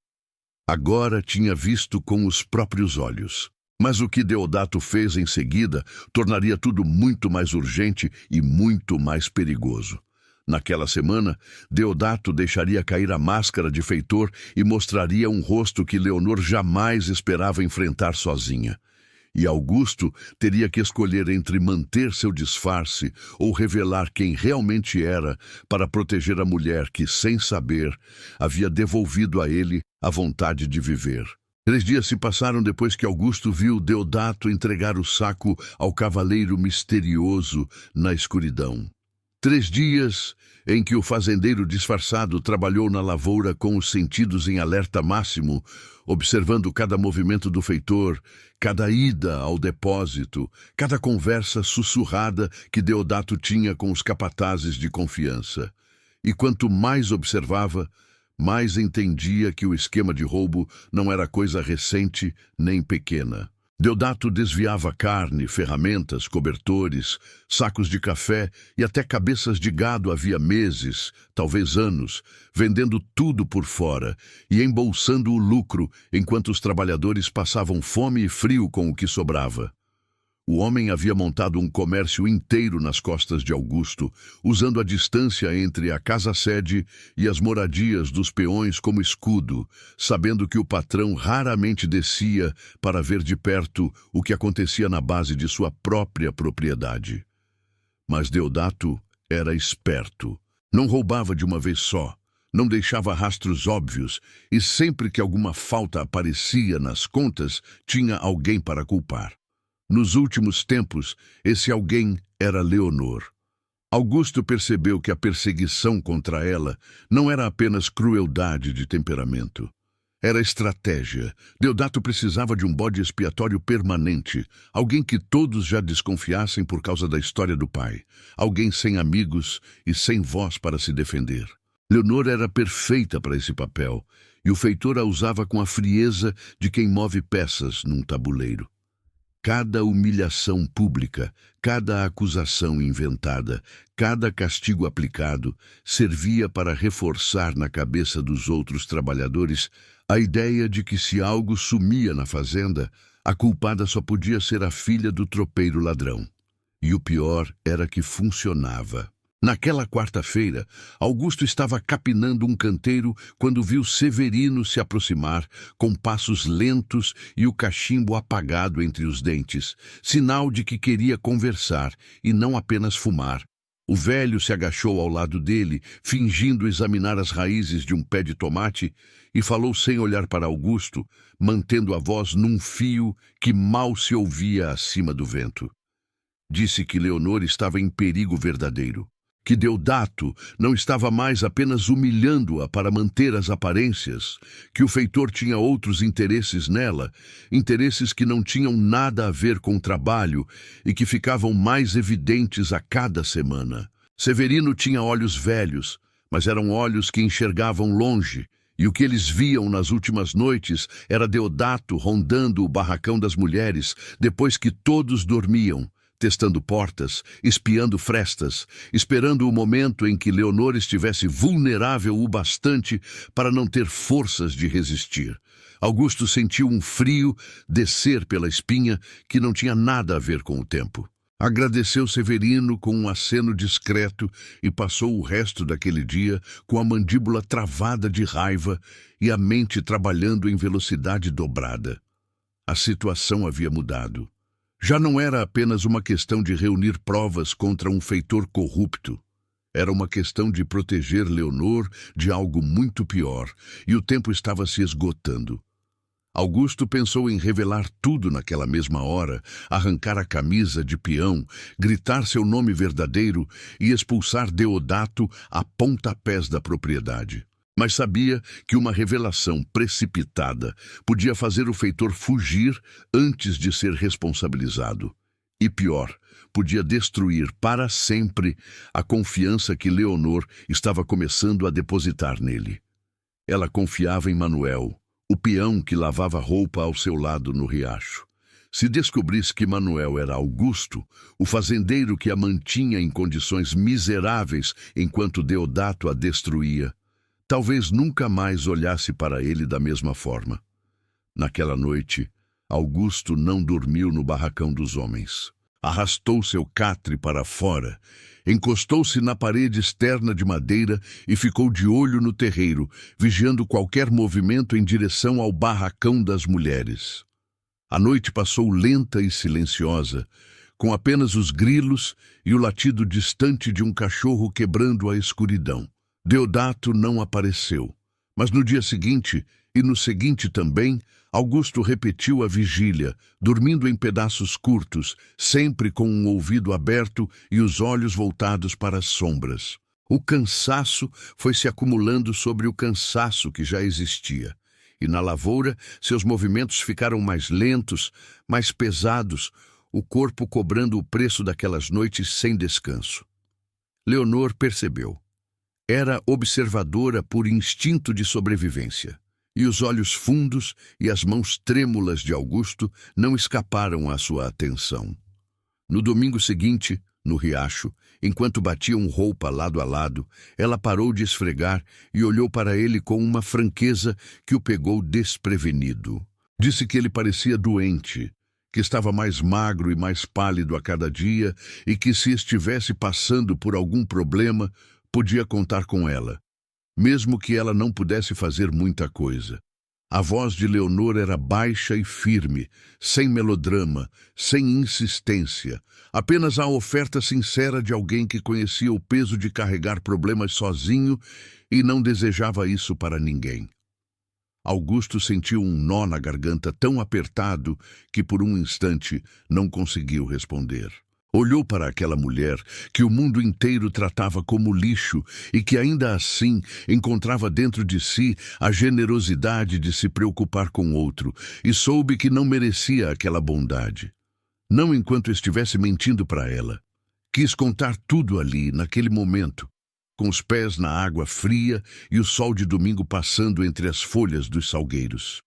[SPEAKER 1] Agora tinha visto com os próprios olhos. Mas o que Deodato fez em seguida tornaria tudo muito mais urgente e muito mais perigoso. Naquela semana, Deodato deixaria cair a máscara de feitor e mostraria um rosto que Leonor jamais esperava enfrentar sozinha. E Augusto teria que escolher entre manter seu disfarce ou revelar quem realmente era para proteger a mulher que, sem saber, havia devolvido a ele a vontade de viver. 3 dias se passaram depois que Augusto viu Deodato entregar o saco ao cavaleiro misterioso na escuridão. 3 dias em que o fazendeiro disfarçado trabalhou na lavoura com os sentidos em alerta máximo, observando cada movimento do feitor, cada ida ao depósito, cada conversa sussurrada que Deodato tinha com os capatazes de confiança. E quanto mais observava, mais entendia que o esquema de roubo não era coisa recente nem pequena. Deodato desviava carne, ferramentas, cobertores, sacos de café e até cabeças de gado havia meses, talvez anos, vendendo tudo por fora e embolsando o lucro enquanto os trabalhadores passavam fome e frio com o que sobrava. O homem havia montado um comércio inteiro nas costas de Augusto, usando a distância entre a casa-sede e as moradias dos peões como escudo, sabendo que o patrão raramente descia para ver de perto o que acontecia na base de sua própria propriedade. Mas Deodato era esperto. Não roubava de uma vez só, não deixava rastros óbvios e sempre que alguma falta aparecia nas contas, tinha alguém para culpar. Nos últimos tempos, esse alguém era Leonor. Augusto percebeu que a perseguição contra ela não era apenas crueldade de temperamento. Era estratégia. Deodato precisava de um bode expiatório permanente, alguém que todos já desconfiassem por causa da história do pai, alguém sem amigos e sem voz para se defender. Leonor era perfeita para esse papel, e o feitor a usava com a frieza de quem move peças num tabuleiro. Cada humilhação pública, cada acusação inventada, cada castigo aplicado, servia para reforçar na cabeça dos outros trabalhadores a ideia de que se algo sumia na fazenda, a culpada só podia ser a filha do tropeiro ladrão. E o pior era que funcionava. Naquela quarta-feira, Augusto estava capinando um canteiro quando viu Severino se aproximar, com passos lentos e o cachimbo apagado entre os dentes, sinal de que queria conversar e não apenas fumar. O velho se agachou ao lado dele, fingindo examinar as raízes de um pé de tomate, e falou sem olhar para Augusto, mantendo a voz num fio que mal se ouvia acima do vento. Disse que Leonor estava em perigo verdadeiro. Que Deodato não estava mais apenas humilhando-a para manter as aparências, que o feitor tinha outros interesses nela, interesses que não tinham nada a ver com o trabalho e que ficavam mais evidentes a cada semana. Severino tinha olhos velhos, mas eram olhos que enxergavam longe, e o que eles viam nas últimas noites era Deodato rondando o barracão das mulheres depois que todos dormiam, testando portas, espiando frestas, esperando o momento em que Leonor estivesse vulnerável o bastante para não ter forças de resistir. Augusto sentiu um frio descer pela espinha que não tinha nada a ver com o tempo. Agradeceu Severino com um aceno discreto e passou o resto daquele dia com a mandíbula travada de raiva e a mente trabalhando em velocidade dobrada. A situação havia mudado. Já não era apenas uma questão de reunir provas contra um feitor corrupto. Era uma questão de proteger Leonor de algo muito pior, e o tempo estava se esgotando. Augusto pensou em revelar tudo naquela mesma hora, arrancar a camisa de peão, gritar seu nome verdadeiro e expulsar Deodato a pontapés da propriedade. Mas sabia que uma revelação precipitada podia fazer o feitor fugir antes de ser responsabilizado. E pior, podia destruir para sempre a confiança que Leonor estava começando a depositar nele. Ela confiava em Manuel, o peão que lavava roupa ao seu lado no riacho. Se descobrisse que Manuel era Augusto, o fazendeiro que a mantinha em condições miseráveis enquanto Deodato a destruía, talvez nunca mais olhasse para ele da mesma forma. Naquela noite, Augusto não dormiu no barracão dos homens. Arrastou seu catre para fora, encostou-se na parede externa de madeira e ficou de olho no terreiro, vigiando qualquer movimento em direção ao barracão das mulheres. A noite passou lenta e silenciosa, com apenas os grilos e o latido distante de um cachorro quebrando a escuridão. Deodato não apareceu, mas no dia seguinte E no seguinte também, Augusto repetiu a vigília, dormindo em pedaços curtos, sempre com um ouvido aberto e os olhos voltados para as sombras. O cansaço foi se acumulando sobre o cansaço que já existia. E na lavoura, seus movimentos ficaram mais lentos, mais pesados, o corpo cobrando o preço daquelas noites sem descanso. Leonor percebeu. Era observadora por instinto de sobrevivência. E os olhos fundos e as mãos trêmulas de Augusto não escaparam à sua atenção. No domingo seguinte, no riacho, enquanto batiam roupa lado a lado, ela parou de esfregar e olhou para ele com uma franqueza que o pegou desprevenido. Disse que ele parecia doente, que estava mais magro e mais pálido a cada dia e que, se estivesse passando por algum problema, podia contar com ela, mesmo que ela não pudesse fazer muita coisa. A voz de Leonor era baixa e firme, sem melodrama, sem insistência, apenas a oferta sincera de alguém que conhecia o peso de carregar problemas sozinho e não desejava isso para ninguém. Augusto sentiu um nó na garganta tão apertado que por um instante não conseguiu responder. Olhou para aquela mulher que o mundo inteiro tratava como lixo e que ainda assim encontrava dentro de si a generosidade de se preocupar com outro, e soube que não merecia aquela bondade. Não enquanto estivesse mentindo para ela. Quis contar tudo ali, naquele momento, com os pés na água fria e o sol de domingo passando entre as folhas dos salgueiros.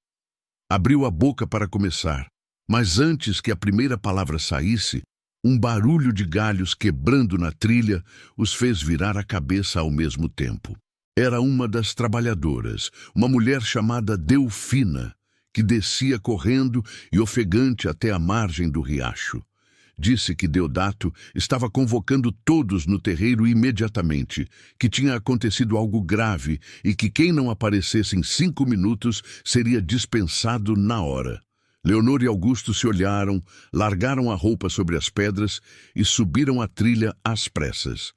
[SPEAKER 1] Abriu a boca para começar, mas antes que a primeira palavra saísse, um barulho de galhos quebrando na trilha os fez virar a cabeça ao mesmo tempo. Era uma das trabalhadoras, uma mulher chamada Delfina, que descia correndo e ofegante até a margem do riacho. Disse que Deodato estava convocando todos no terreiro imediatamente, que tinha acontecido algo grave e que quem não aparecesse em 5 minutos seria dispensado na hora. Leonor e Augusto se olharam, largaram a roupa sobre as pedras e subiram a trilha às pressas.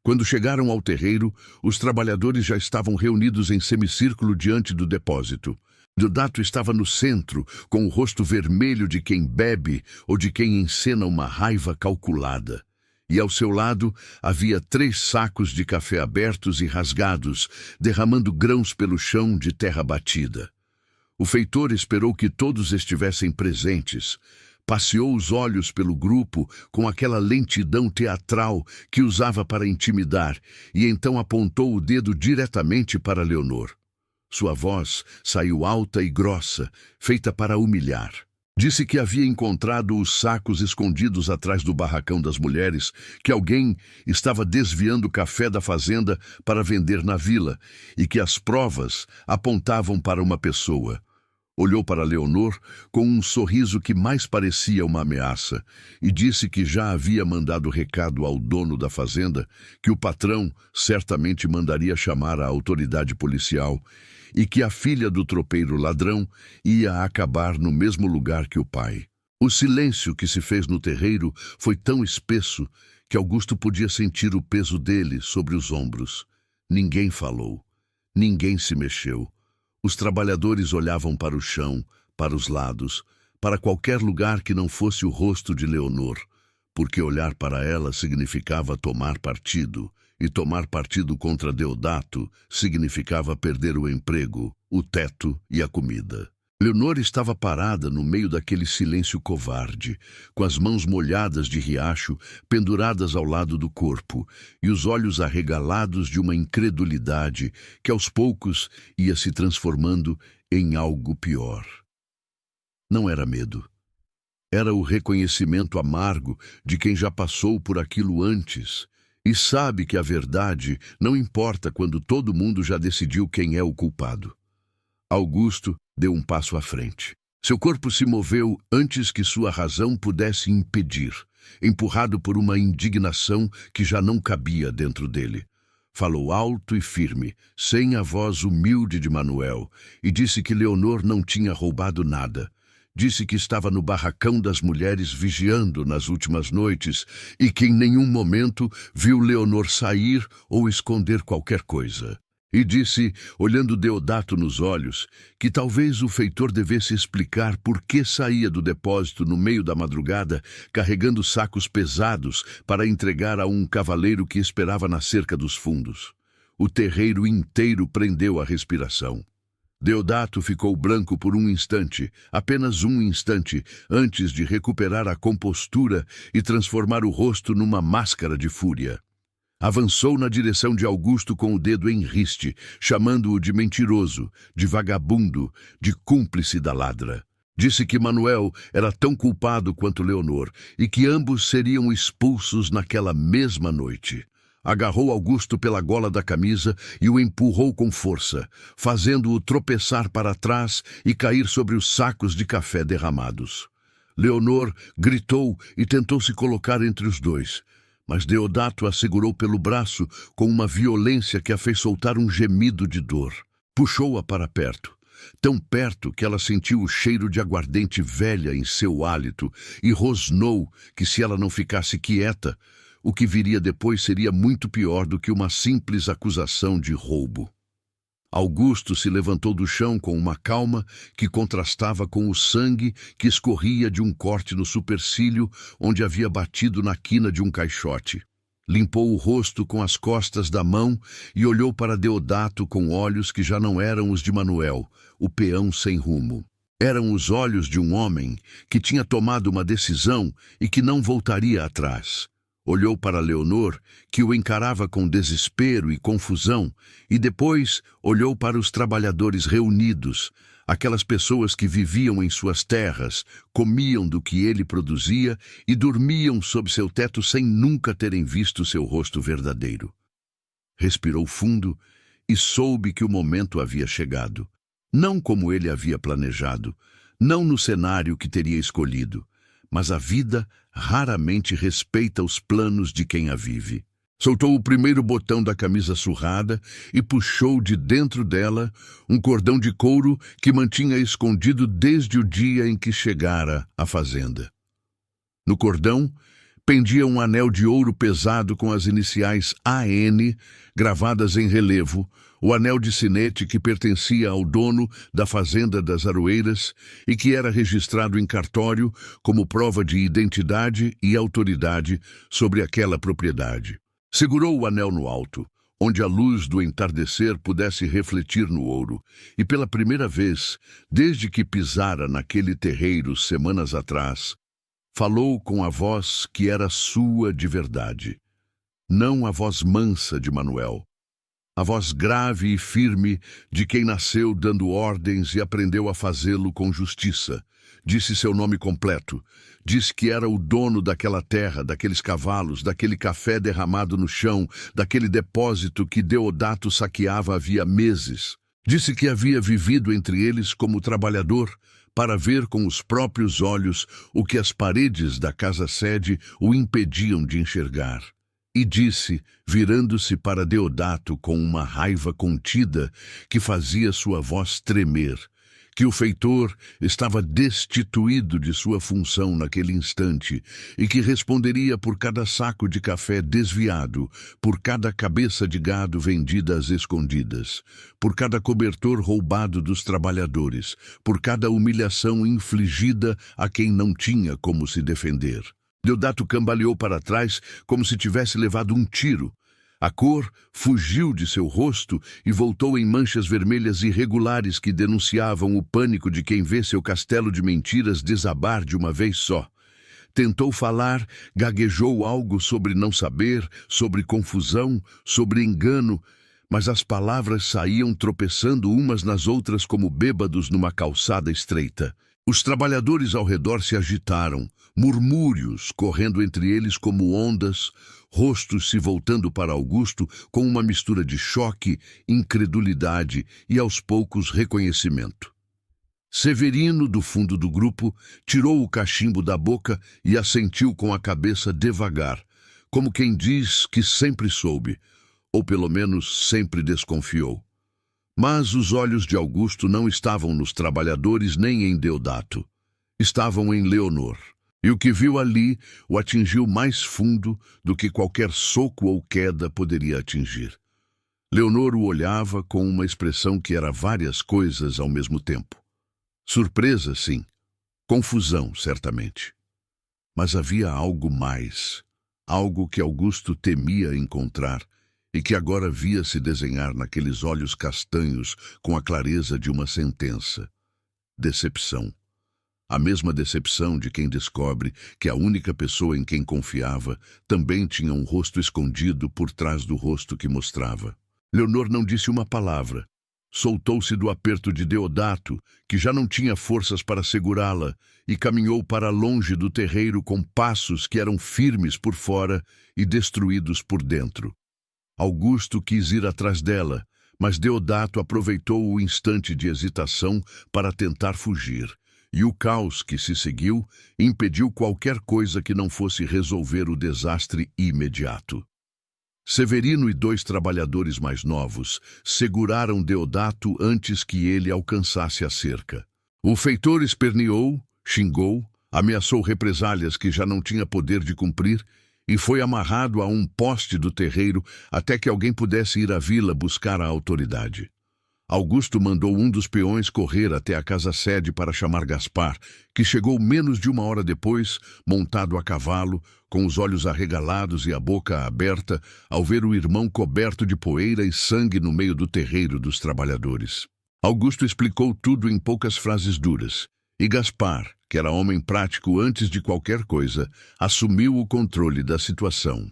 [SPEAKER 1] Quando chegaram ao terreiro, os trabalhadores já estavam reunidos em semicírculo diante do depósito. Deodato estava no centro, com o rosto vermelho de quem bebe ou de quem encena uma raiva calculada. E ao seu lado havia 3 sacos de café abertos e rasgados, derramando grãos pelo chão de terra batida. O feitor esperou que todos estivessem presentes. Passeou os olhos pelo grupo com aquela lentidão teatral que usava para intimidar e então apontou o dedo diretamente para Leonor. Sua voz saiu alta e grossa, feita para humilhar. Disse que havia encontrado os sacos escondidos atrás do barracão das mulheres, que alguém estava desviando o café da fazenda para vender na vila e que as provas apontavam para uma pessoa. Olhou para Leonor com um sorriso que mais parecia uma ameaça e disse que já havia mandado recado ao dono da fazenda que o patrão certamente mandaria chamar a autoridade policial e que a filha do tropeiro ladrão ia acabar no mesmo lugar que o pai. O silêncio que se fez no terreiro foi tão espesso que Augusto podia sentir o peso dele sobre os ombros. Ninguém falou, ninguém se mexeu. Os trabalhadores olhavam para o chão, para os lados, para qualquer lugar que não fosse o rosto de Leonor, porque olhar para ela significava tomar partido, e tomar partido contra Deodato significava perder o emprego, o teto e a comida. Leonor estava parada no meio daquele silêncio covarde, com as mãos molhadas de riacho penduradas ao lado do corpo e os olhos arregalados de uma incredulidade que aos poucos ia se transformando em algo pior. Não era medo. Era o reconhecimento amargo de quem já passou por aquilo antes e sabe que a verdade não importa quando todo mundo já decidiu quem é o culpado. Augusto deu um passo à frente. Seu corpo se moveu antes que sua razão pudesse impedir, empurrado por uma indignação que já não cabia dentro dele. Falou alto e firme, sem a voz humilde de Manuel, e disse que Leonor não tinha roubado nada. Disse que estava no barracão das mulheres vigiando nas últimas noites e que em nenhum momento viu Leonor sair ou esconder qualquer coisa. E disse, olhando Deodato nos olhos, que talvez o feitor devesse explicar por que saía do depósito no meio da madrugada, carregando sacos pesados para entregar a um cavaleiro que esperava na cerca dos fundos. O terreiro inteiro prendeu a respiração. Deodato ficou branco por um instante, apenas um instante, antes de recuperar a compostura e transformar o rosto numa máscara de fúria. Avançou na direção de Augusto com o dedo em riste, chamando-o de mentiroso, de vagabundo, de cúmplice da ladra. Disse que Manuel era tão culpado quanto Leonor e que ambos seriam expulsos naquela mesma noite. Agarrou Augusto pela gola da camisa e o empurrou com força, fazendo-o tropeçar para trás e cair sobre os sacos de café derramados. Leonor gritou e tentou se colocar entre os dois, mas Deodato a segurou pelo braço com uma violência que a fez soltar um gemido de dor. Puxou-a para perto, tão perto que ela sentiu o cheiro de aguardente velha em seu hálito e rosnou que se ela não ficasse quieta, o que viria depois seria muito pior do que uma simples acusação de roubo. Augusto se levantou do chão com uma calma que contrastava com o sangue que escorria de um corte no supercílio onde havia batido na quina de um caixote. Limpou o rosto com as costas da mão e olhou para Deodato com olhos que já não eram os de Manuel, o peão sem rumo. Eram os olhos de um homem que tinha tomado uma decisão e que não voltaria atrás. Olhou para Leonor, que o encarava com desespero e confusão, e depois olhou para os trabalhadores reunidos, aquelas pessoas que viviam em suas terras, comiam do que ele produzia e dormiam sob seu teto sem nunca terem visto seu rosto verdadeiro. Respirou fundo e soube que o momento havia chegado. Não como ele havia planejado, não no cenário que teria escolhido, mas a vida raramente respeita os planos de quem a vive. Soltou o primeiro botão da camisa surrada e puxou de dentro dela um cordão de couro que mantinha escondido desde o dia em que chegara à fazenda. No cordão pendia um anel de ouro pesado com as iniciais AN gravadas em relevo, o anel de sinete que pertencia ao dono da fazenda das Aroeiras e que era registrado em cartório como prova de identidade e autoridade sobre aquela propriedade. Segurou o anel no alto, onde a luz do entardecer pudesse refletir no ouro, e pela primeira vez, desde que pisara naquele terreiro semanas atrás, falou com a voz que era sua de verdade. Não a voz mansa de Manuel, a voz grave e firme de quem nasceu dando ordens e aprendeu a fazê-lo com justiça. Disse seu nome completo. Disse que era o dono daquela terra, daqueles cavalos, daquele café derramado no chão, daquele depósito que Deodato saqueava havia meses. Disse que havia vivido entre eles como trabalhador, para ver com os próprios olhos o que as paredes da casa-sede o impediam de enxergar. E disse, virando-se para Deodato com uma raiva contida que fazia sua voz tremer, que o feitor estava destituído de sua função naquele instante e que responderia por cada saco de café desviado, por cada cabeça de gado vendida às escondidas, por cada cobertor roubado dos trabalhadores, por cada humilhação infligida a quem não tinha como se defender. Deodato cambaleou para trás como se tivesse levado um tiro. A cor fugiu de seu rosto e voltou em manchas vermelhas irregulares que denunciavam o pânico de quem vê seu castelo de mentiras desabar de uma vez só. Tentou falar, gaguejou algo sobre não saber, sobre confusão, sobre engano, mas as palavras saíam tropeçando umas nas outras como bêbados numa calçada estreita. Os trabalhadores ao redor se agitaram, murmúrios correndo entre eles como ondas, rostos se voltando para Augusto com uma mistura de choque, incredulidade e, aos poucos, reconhecimento. Severino, do fundo do grupo, tirou o cachimbo da boca e assentiu com a cabeça devagar, como quem diz que sempre soube, ou pelo menos sempre desconfiou. Mas os olhos de Augusto não estavam nos trabalhadores nem em Deodato. Estavam em Leonor. E o que viu ali o atingiu mais fundo do que qualquer soco ou queda poderia atingir. Leonor o olhava com uma expressão que era várias coisas ao mesmo tempo. Surpresa, sim. Confusão, certamente. Mas havia algo mais. Algo que Augusto temia encontrar e que agora via se desenhar naqueles olhos castanhos com a clareza de uma sentença. Decepção. A mesma decepção de quem descobre que a única pessoa em quem confiava também tinha um rosto escondido por trás do rosto que mostrava. Leonor não disse uma palavra. Soltou-se do aperto de Deodato, que já não tinha forças para segurá-la, e caminhou para longe do terreiro com passos que eram firmes por fora e destruídos por dentro. Augusto quis ir atrás dela, mas Deodato aproveitou o instante de hesitação para tentar fugir, e o caos que se seguiu impediu qualquer coisa que não fosse resolver o desastre imediato. Severino e 2 trabalhadores mais novos seguraram Deodato antes que ele alcançasse a cerca. O feitor esperneou, xingou, ameaçou represálias que já não tinha poder de cumprir e foi amarrado a um poste do terreiro até que alguém pudesse ir à vila buscar a autoridade. Augusto mandou um dos peões correr até a casa-sede para chamar Gaspar, que chegou menos de 1 hora depois, montado a cavalo, com os olhos arregalados e a boca aberta, ao ver o irmão coberto de poeira e sangue no meio do terreiro dos trabalhadores. Augusto explicou tudo em poucas frases duras, e Gaspar, que era homem prático antes de qualquer coisa, assumiu o controle da situação.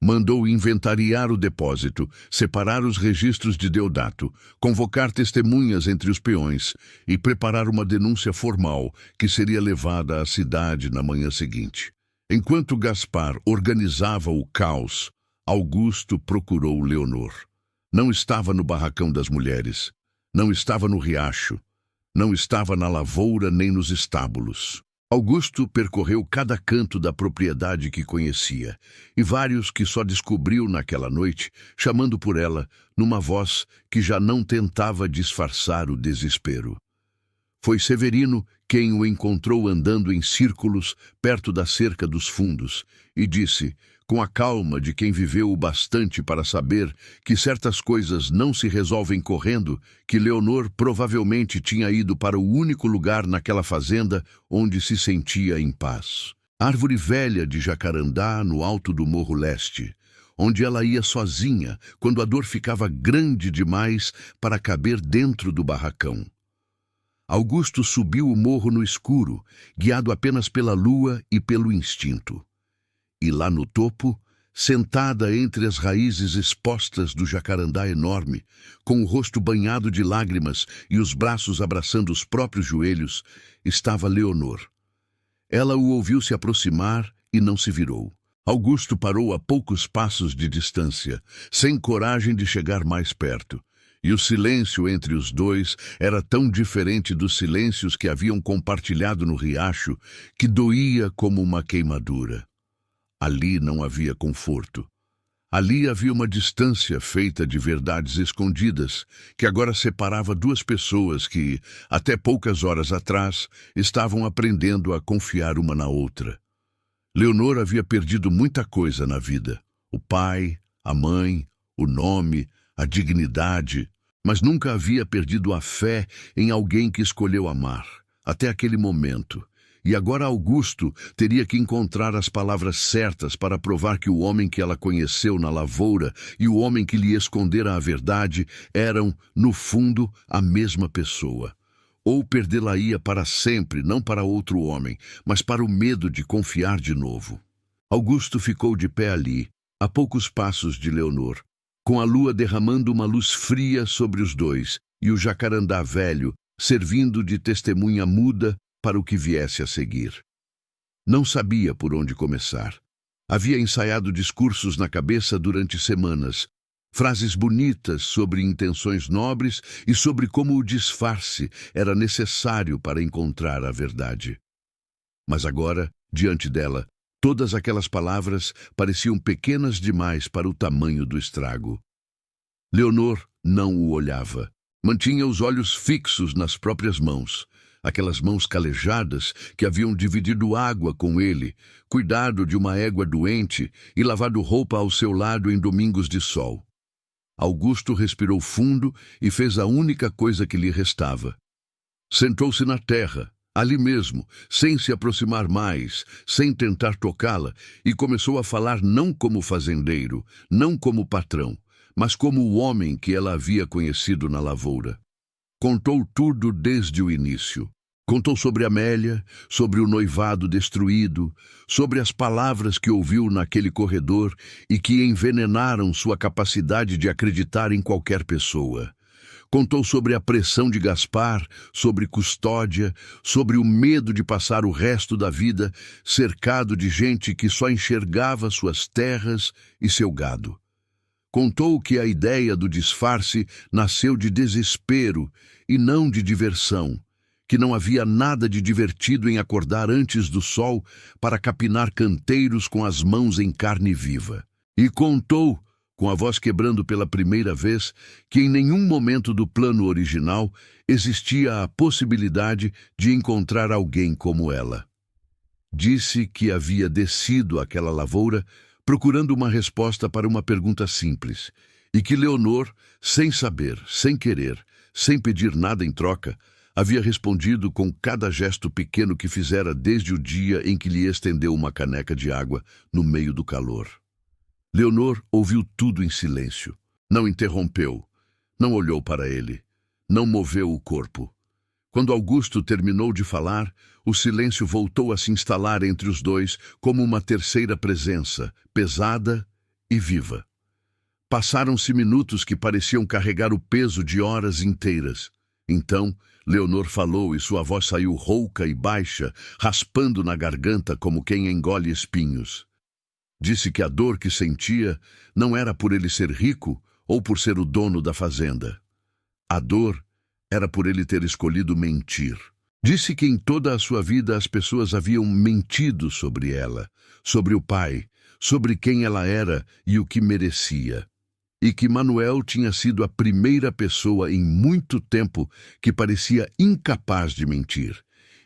[SPEAKER 1] Mandou inventariar o depósito, separar os registros de Deodato, convocar testemunhas entre os peões e preparar uma denúncia formal que seria levada à cidade na manhã seguinte. Enquanto Gaspar organizava o caos, Augusto procurou Leonor. Não estava no barracão das mulheres, não estava no riacho, não estava na lavoura nem nos estábulos. Augusto percorreu cada canto da propriedade que conhecia, e vários que só descobriu naquela noite, chamando por ela, numa voz que já não tentava disfarçar o desespero. Foi Severino quem o encontrou andando em círculos perto da cerca dos fundos, e disse, com a calma de quem viveu o bastante para saber que certas coisas não se resolvem correndo, que Leonor provavelmente tinha ido para o único lugar naquela fazenda onde se sentia em paz. Árvore velha de jacarandá no alto do Morro Leste, onde ela ia sozinha quando a dor ficava grande demais para caber dentro do barracão. Augusto subiu o morro no escuro, guiado apenas pela lua e pelo instinto. E lá no topo, sentada entre as raízes expostas do jacarandá enorme, com o rosto banhado de lágrimas e os braços abraçando os próprios joelhos, estava Leonor. Ela o ouviu se aproximar e não se virou. Augusto parou a poucos passos de distância, sem coragem de chegar mais perto. E o silêncio entre os dois era tão diferente dos silêncios que haviam compartilhado no riacho que doía como uma queimadura. Ali não havia conforto. Ali havia uma distância feita de verdades escondidas, que agora separava 2 pessoas que, até poucas horas atrás, estavam aprendendo a confiar uma na outra. Leonor havia perdido muita coisa na vida: o pai, a mãe, o nome, a dignidade, mas nunca havia perdido a fé em alguém que escolheu amar, até aquele momento. E agora Augusto teria que encontrar as palavras certas para provar que o homem que ela conheceu na lavoura e o homem que lhe escondera a verdade eram, no fundo, a mesma pessoa. Ou perdê-la-ia para sempre, não para outro homem, mas para o medo de confiar de novo. Augusto ficou de pé ali, a poucos passos de Leonor, com a lua derramando uma luz fria sobre os dois e o jacarandá velho servindo de testemunha muda para o que viesse a seguir. Não sabia por onde começar. Havia ensaiado discursos na cabeça durante semanas, frases bonitas sobre intenções nobres e sobre como o disfarce era necessário para encontrar a verdade. Mas agora, diante dela, todas aquelas palavras pareciam pequenas demais para o tamanho do estrago. Leonor não o olhava. Mantinha os olhos fixos nas próprias mãos. Aquelas mãos calejadas que haviam dividido água com ele, cuidado de uma égua doente e lavado roupa ao seu lado em domingos de sol. Augusto respirou fundo e fez a única coisa que lhe restava. Sentou-se na terra, ali mesmo, sem se aproximar mais, sem tentar tocá-la, e começou a falar não como fazendeiro, não como patrão, mas como o homem que ela havia conhecido na lavoura. Contou tudo desde o início. Contou sobre Amélia, sobre o noivado destruído, sobre as palavras que ouviu naquele corredor e que envenenaram sua capacidade de acreditar em qualquer pessoa. Contou sobre a pressão de Gaspar, sobre Custódia, sobre o medo de passar o resto da vida cercado de gente que só enxergava suas terras e seu gado. Contou que a ideia do disfarce nasceu de desespero e não de diversão, que não havia nada de divertido em acordar antes do sol para capinar canteiros com as mãos em carne viva. E contou, com a voz quebrando pela primeira vez, que em nenhum momento do plano original existia a possibilidade de encontrar alguém como ela. Disse que havia descido àquela lavoura procurando uma resposta para uma pergunta simples, e que Leonor, sem saber, sem querer, sem pedir nada em troca, havia respondido com cada gesto pequeno que fizera desde o dia em que lhe estendeu uma caneca de água no meio do calor. Leonor ouviu tudo em silêncio. Não interrompeu, não olhou para ele, não moveu o corpo. Quando Augusto terminou de falar, o silêncio voltou a se instalar entre os dois como uma terceira presença, pesada e viva. Passaram-se minutos que pareciam carregar o peso de horas inteiras. Então, Leonor falou e sua voz saiu rouca e baixa, raspando na garganta como quem engole espinhos. Disse que a dor que sentia não era por ele ser rico ou por ser o dono da fazenda. A dor era por ele ter escolhido mentir. Disse que em toda a sua vida as pessoas haviam mentido sobre ela, sobre o pai, sobre quem ela era e o que merecia. E que Manuel tinha sido a primeira pessoa em muito tempo que parecia incapaz de mentir.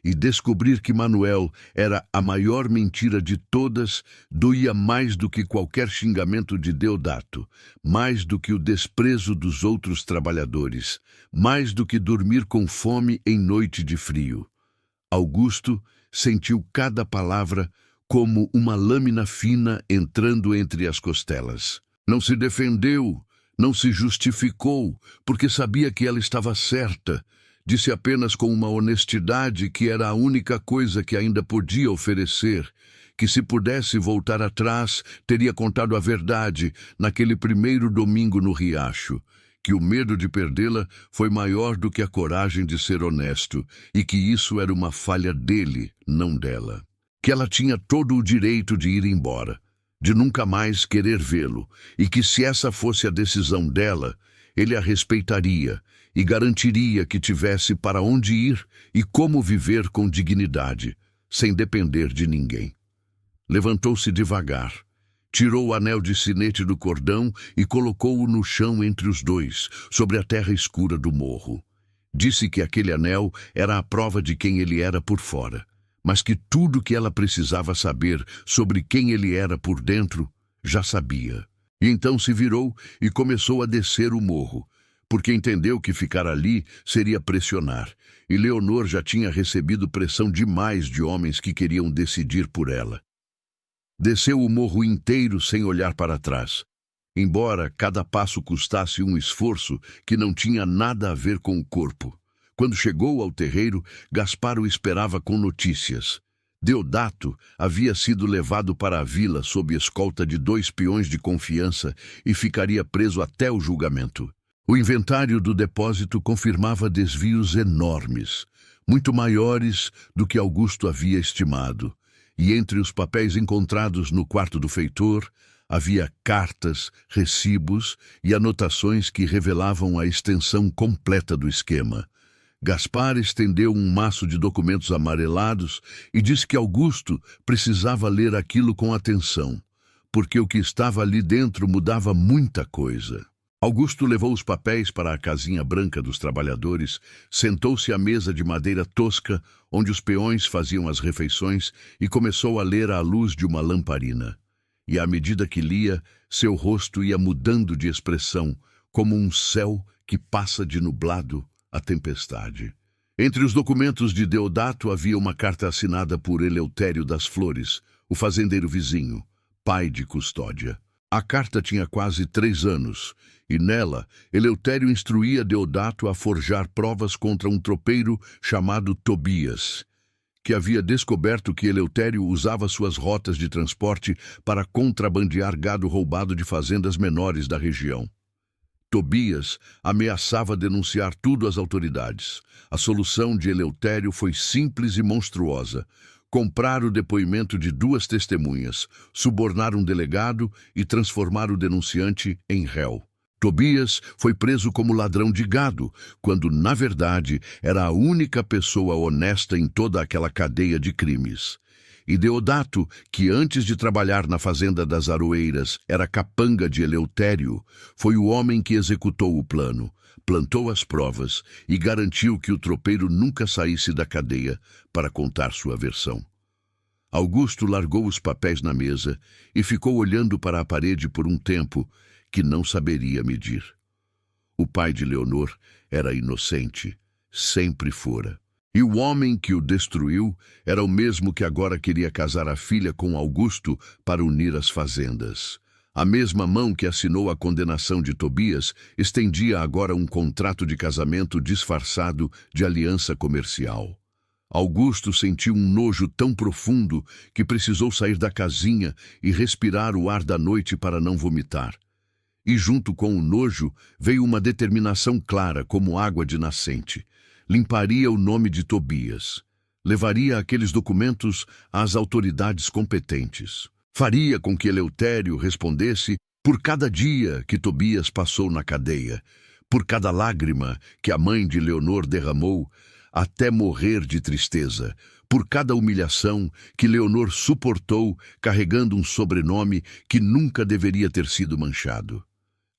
[SPEAKER 1] E descobrir que Manuel era a maior mentira de todas doía mais do que qualquer xingamento de Deodato, mais do que o desprezo dos outros trabalhadores, mais do que dormir com fome em noite de frio. Augusto sentiu cada palavra como uma lâmina fina entrando entre as costelas. Não se defendeu, não se justificou, porque sabia que ela estava certa. Disse apenas com uma honestidade que era a única coisa que ainda podia oferecer, que se pudesse voltar atrás, teria contado a verdade naquele primeiro domingo no riacho, que o medo de perdê-la foi maior do que a coragem de ser honesto, e que isso era uma falha dele, não dela. Que ela tinha todo o direito de ir embora, de nunca mais querer vê-lo, e que se essa fosse a decisão dela, ele a respeitaria e garantiria que tivesse para onde ir e como viver com dignidade, sem depender de ninguém. Levantou-se devagar, tirou o anel de sinete do cordão e colocou-o no chão entre os dois, sobre a terra escura do morro. Disse que aquele anel era a prova de quem ele era por fora, mas que tudo que ela precisava saber sobre quem ele era por dentro, já sabia. E então se virou e começou a descer o morro, porque entendeu que ficar ali seria pressionar, e Leonor já tinha recebido pressão demais de homens que queriam decidir por ela. Desceu o morro inteiro sem olhar para trás, embora cada passo custasse um esforço que não tinha nada a ver com o corpo. Quando chegou ao terreiro, Gaspar o esperava com notícias. Deodato havia sido levado para a vila sob escolta de 2 peões de confiança e ficaria preso até o julgamento. O inventário do depósito confirmava desvios enormes, muito maiores do que Augusto havia estimado, e entre os papéis encontrados no quarto do feitor, havia cartas, recibos e anotações que revelavam a extensão completa do esquema. Gaspar estendeu um maço de documentos amarelados e disse que Augusto precisava ler aquilo com atenção, porque o que estava ali dentro mudava muita coisa. Augusto levou os papéis para a casinha branca dos trabalhadores, sentou-se à mesa de madeira tosca, onde os peões faziam as refeições, e começou a ler à luz de uma lamparina. E à medida que lia, seu rosto ia mudando de expressão, como um céu que passa de nublado a tempestade. Entre os documentos de Deodato havia uma carta assinada por Eleutério das Flores, o fazendeiro vizinho, pai de Custódia. A carta tinha quase 3 anos, e nela Eleutério instruía Deodato a forjar provas contra um tropeiro chamado Tobias, que havia descoberto que Eleutério usava suas rotas de transporte para contrabandear gado roubado de fazendas menores da região. Tobias ameaçava denunciar tudo às autoridades. A solução de Eleutério foi simples e monstruosa: comprar o depoimento de 2 testemunhas, subornar um delegado e transformar o denunciante em réu. Tobias foi preso como ladrão de gado, quando, na verdade, era a única pessoa honesta em toda aquela cadeia de crimes. E Deodato, que antes de trabalhar na fazenda das Aroeiras era capanga de Eleutério, foi o homem que executou o plano, plantou as provas e garantiu que o tropeiro nunca saísse da cadeia para contar sua versão. Augusto largou os papéis na mesa e ficou olhando para a parede por um tempo que não saberia medir. O pai de Leonor era inocente, sempre fora. E o homem que o destruiu era o mesmo que agora queria casar a filha com Augusto para unir as fazendas. A mesma mão que assinou a condenação de Tobias estendia agora um contrato de casamento disfarçado de aliança comercial. Augusto sentiu um nojo tão profundo que precisou sair da casinha e respirar o ar da noite para não vomitar. E junto com o nojo veio uma determinação clara como água de nascente. Limparia o nome de Tobias. Levaria aqueles documentos às autoridades competentes. Faria com que Eleutério respondesse por cada dia que Tobias passou na cadeia, por cada lágrima que a mãe de Leonor derramou até morrer de tristeza, por cada humilhação que Leonor suportou carregando um sobrenome que nunca deveria ter sido manchado.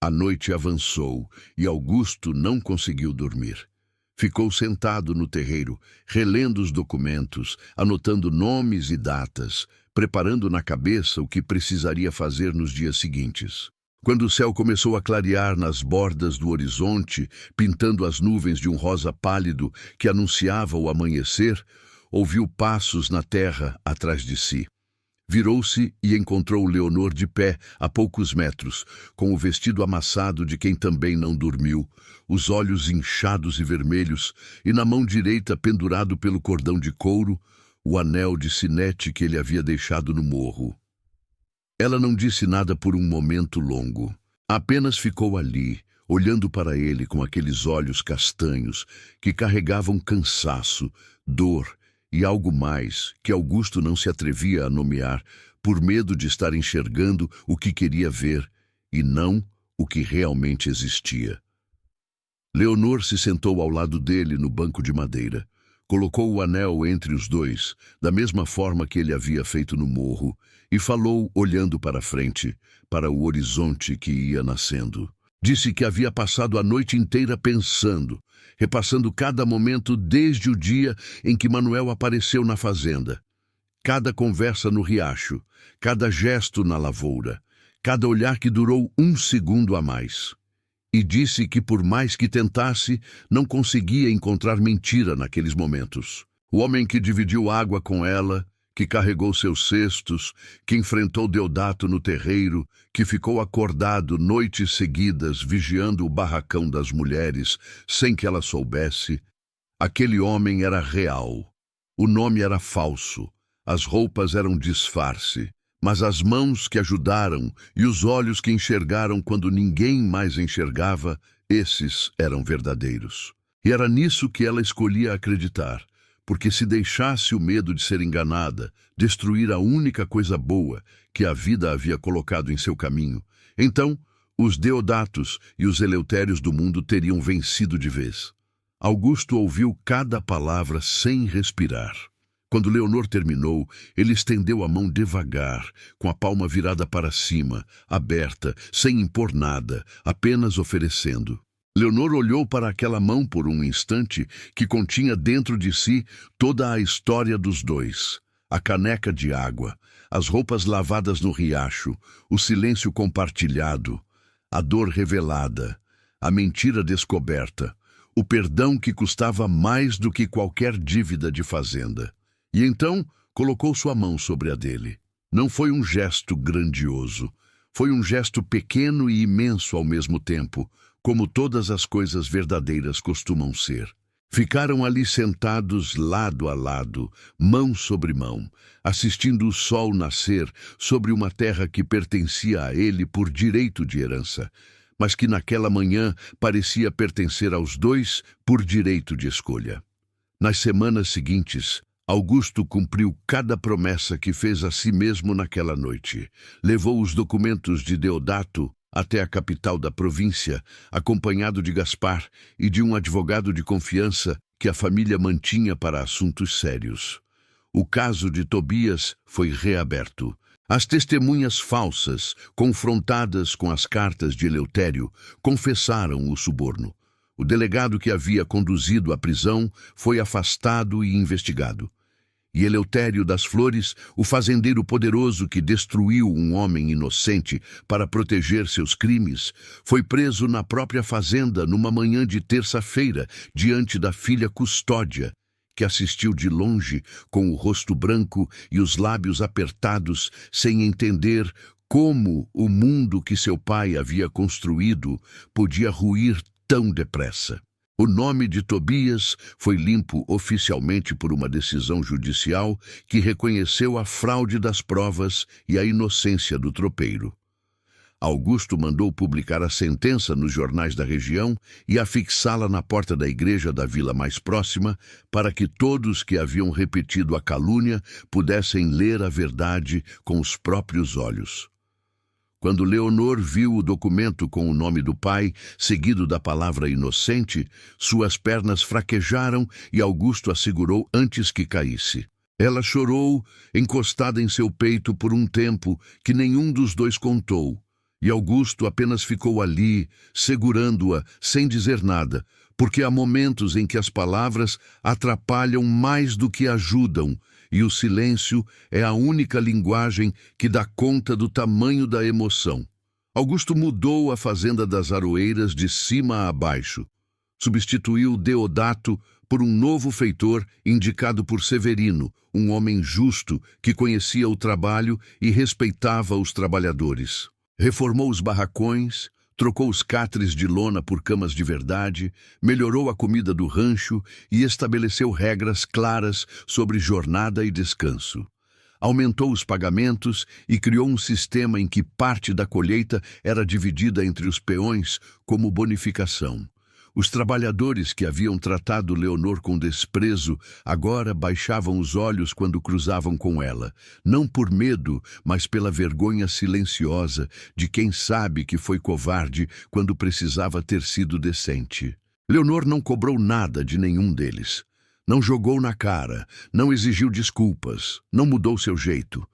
[SPEAKER 1] A noite avançou e Augusto não conseguiu dormir. Ficou sentado no terreiro, relendo os documentos, anotando nomes e datas, preparando na cabeça o que precisaria fazer nos dias seguintes. Quando o céu começou a clarear nas bordas do horizonte, pintando as nuvens de um rosa pálido que anunciava o amanhecer, ouviu passos na terra atrás de si. Virou-se e encontrou Leonor de pé a poucos metros, com o vestido amassado de quem também não dormiu, os olhos inchados e vermelhos, e na mão direita, pendurado pelo cordão de couro, o anel de sinete que ele havia deixado no morro. Ela não disse nada por um momento longo. Apenas ficou ali, olhando para ele com aqueles olhos castanhos que carregavam cansaço, dor e algo mais que Augusto não se atrevia a nomear, por medo de estar enxergando o que queria ver e não o que realmente existia. Leonor se sentou ao lado dele no banco de madeira. Colocou o anel entre os dois, da mesma forma que ele havia feito no morro, e falou olhando para frente, para o horizonte que ia nascendo. Disse que havia passado a noite inteira pensando, repassando cada momento desde o dia em que Manuel apareceu na fazenda. Cada conversa no riacho, cada gesto na lavoura, cada olhar que durou 1 segundo a mais. E disse que por mais que tentasse, não conseguia encontrar mentira naqueles momentos. O homem que dividiu água com ela, que carregou seus cestos, que enfrentou Deodato no terreiro, que ficou acordado noites seguidas vigiando o barracão das mulheres sem que ela soubesse, aquele homem era real. O nome era falso, as roupas eram disfarce, mas as mãos que ajudaram e os olhos que enxergaram quando ninguém mais enxergava, esses eram verdadeiros. E era nisso que ela escolhia acreditar, porque se deixasse o medo de ser enganada, destruir a única coisa boa que a vida havia colocado em seu caminho, então os Deodatos e os Eleutérios do mundo teriam vencido de vez. Augusto ouviu cada palavra sem respirar. Quando Leonor terminou, ele estendeu a mão devagar, com a palma virada para cima, aberta, sem impor nada, apenas oferecendo. Leonor olhou para aquela mão por um instante que continha dentro de si toda a história dos dois. A caneca de água, as roupas lavadas no riacho, o silêncio compartilhado, a dor revelada, a mentira descoberta, o perdão que custava mais do que qualquer dívida de fazenda. E então colocou sua mão sobre a dele. Não foi um gesto grandioso, foi um gesto pequeno e imenso ao mesmo tempo, como todas as coisas verdadeiras costumam ser. Ficaram ali sentados lado a lado, mão sobre mão, assistindo o sol nascer sobre uma terra que pertencia a ele por direito de herança, mas que naquela manhã parecia pertencer aos dois por direito de escolha. Nas semanas seguintes, Augusto cumpriu cada promessa que fez a si mesmo naquela noite. Levou os documentos de Deodato até a capital da província, acompanhado de Gaspar e de um advogado de confiança que a família mantinha para assuntos sérios. O caso de Tobias foi reaberto. As testemunhas falsas, confrontadas com as cartas de Eleutério, confessaram o suborno. O delegado que havia conduzido à prisão foi afastado e investigado. E Eleutério das Flores, o fazendeiro poderoso que destruiu um homem inocente para proteger seus crimes, foi preso na própria fazenda numa manhã de terça-feira, diante da filha Custódia, que assistiu de longe com o rosto branco e os lábios apertados, sem entender como o mundo que seu pai havia construído podia ruir tão depressa. O nome de Tobias foi limpo oficialmente por uma decisão judicial que reconheceu a fraude das provas e a inocência do tropeiro. Augusto mandou publicar a sentença nos jornais da região e afixá-la na porta da igreja da vila mais próxima, para que todos que haviam repetido a calúnia pudessem ler a verdade com os próprios olhos. Quando Leonor viu o documento com o nome do pai, seguido da palavra inocente, suas pernas fraquejaram e Augusto a segurou antes que caísse. Ela chorou, encostada em seu peito por um tempo que nenhum dos dois contou, e Augusto apenas ficou ali, segurando-a, sem dizer nada, porque há momentos em que as palavras atrapalham mais do que ajudam, e o silêncio é a única linguagem que dá conta do tamanho da emoção. Augusto mudou a fazenda das Aroeiras de cima a baixo. Substituiu Deodato por um novo feitor indicado por Severino, um homem justo que conhecia o trabalho e respeitava os trabalhadores. Reformou os barracões, trocou os catres de lona por camas de verdade, melhorou a comida do rancho e estabeleceu regras claras sobre jornada e descanso. Aumentou os pagamentos e criou um sistema em que parte da colheita era dividida entre os peões como bonificação. Os trabalhadores que haviam tratado Leonor com desprezo agora baixavam os olhos quando cruzavam com ela, não por medo, mas pela vergonha silenciosa de quem sabe que foi covarde quando precisava ter sido decente. Leonor não cobrou nada de nenhum deles. Não jogou na cara, não exigiu desculpas, não mudou seu jeito.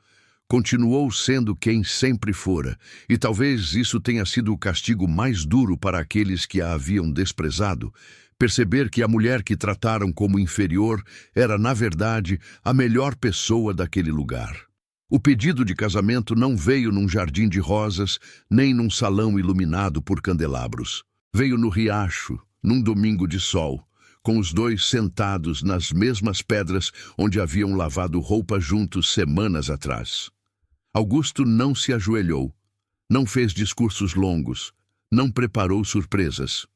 [SPEAKER 1] Continuou sendo quem sempre fora, e talvez isso tenha sido o castigo mais duro para aqueles que a haviam desprezado, perceber que a mulher que trataram como inferior era, na verdade, a melhor pessoa daquele lugar. O pedido de casamento não veio num jardim de rosas, nem num salão iluminado por candelabros. Veio no riacho, num domingo de sol, com os dois sentados nas mesmas pedras onde haviam lavado roupa juntos semanas atrás. Augusto não se ajoelhou, não fez discursos longos, não preparou surpresas.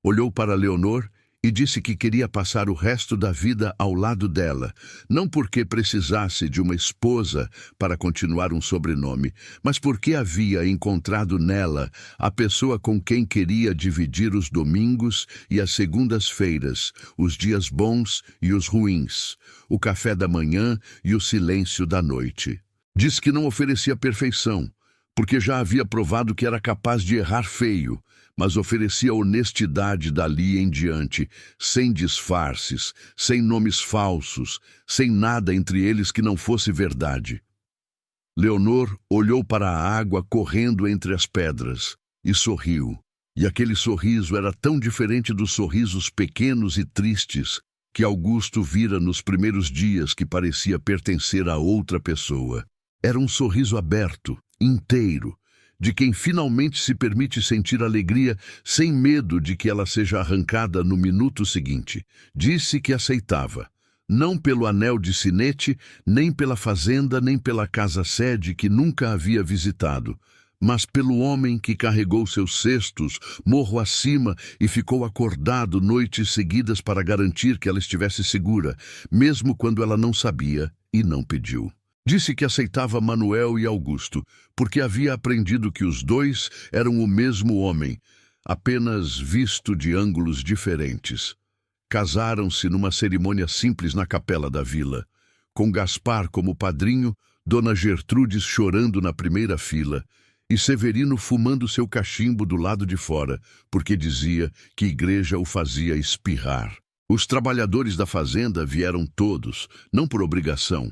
[SPEAKER 1] Olhou para Leonor e disse que queria passar o resto da vida ao lado dela, não porque precisasse de uma esposa para continuar um sobrenome, mas porque havia encontrado nela a pessoa com quem queria dividir os domingos e as segundas-feiras, os dias bons e os ruins, o café da manhã e o silêncio da noite. Diz que não oferecia perfeição, porque já havia provado que era capaz de errar feio, mas oferecia honestidade dali em diante, sem disfarces, sem nomes falsos, sem nada entre eles que não fosse verdade. Leonor olhou para a água correndo entre as pedras e sorriu, e aquele sorriso era tão diferente dos sorrisos pequenos e tristes que Augusto vira nos primeiros dias que parecia pertencer a outra pessoa. Era um sorriso aberto, inteiro, de quem finalmente se permite sentir alegria sem medo de que ela seja arrancada no minuto seguinte. Disse que aceitava, não pelo anel de sinete, nem pela fazenda, nem pela casa-sede que nunca havia visitado, mas pelo homem que carregou seus cestos morro acima e ficou acordado noites seguidas para garantir que ela estivesse segura, mesmo quando ela não sabia e não pediu. Disse que aceitava Manuel e Augusto, porque havia aprendido que os dois eram o mesmo homem, apenas visto de ângulos diferentes. Casaram-se numa cerimônia simples na capela da vila, com Gaspar como padrinho, Dona Gertrudes chorando na primeira fila, e Severino fumando seu cachimbo do lado de fora, porque dizia que a igreja o fazia espirrar. Os trabalhadores da fazenda vieram todos, não por obrigação,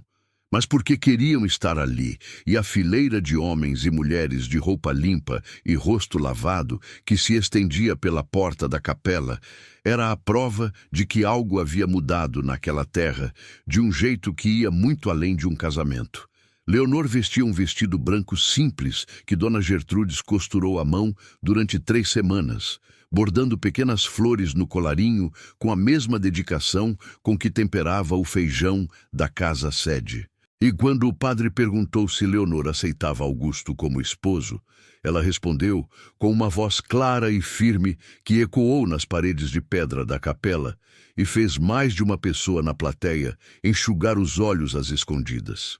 [SPEAKER 1] mas porque queriam estar ali, e a fileira de homens e mulheres de roupa limpa e rosto lavado, que se estendia pela porta da capela, era a prova de que algo havia mudado naquela terra, de um jeito que ia muito além de um casamento. Leonor vestia um vestido branco simples que Dona Gertrudes costurou à mão durante 3 semanas, bordando pequenas flores no colarinho com a mesma dedicação com que temperava o feijão da casa-sede. E quando o padre perguntou se Leonor aceitava Augusto como esposo, ela respondeu com uma voz clara e firme que ecoou nas paredes de pedra da capela e fez mais de uma pessoa na plateia enxugar os olhos às escondidas.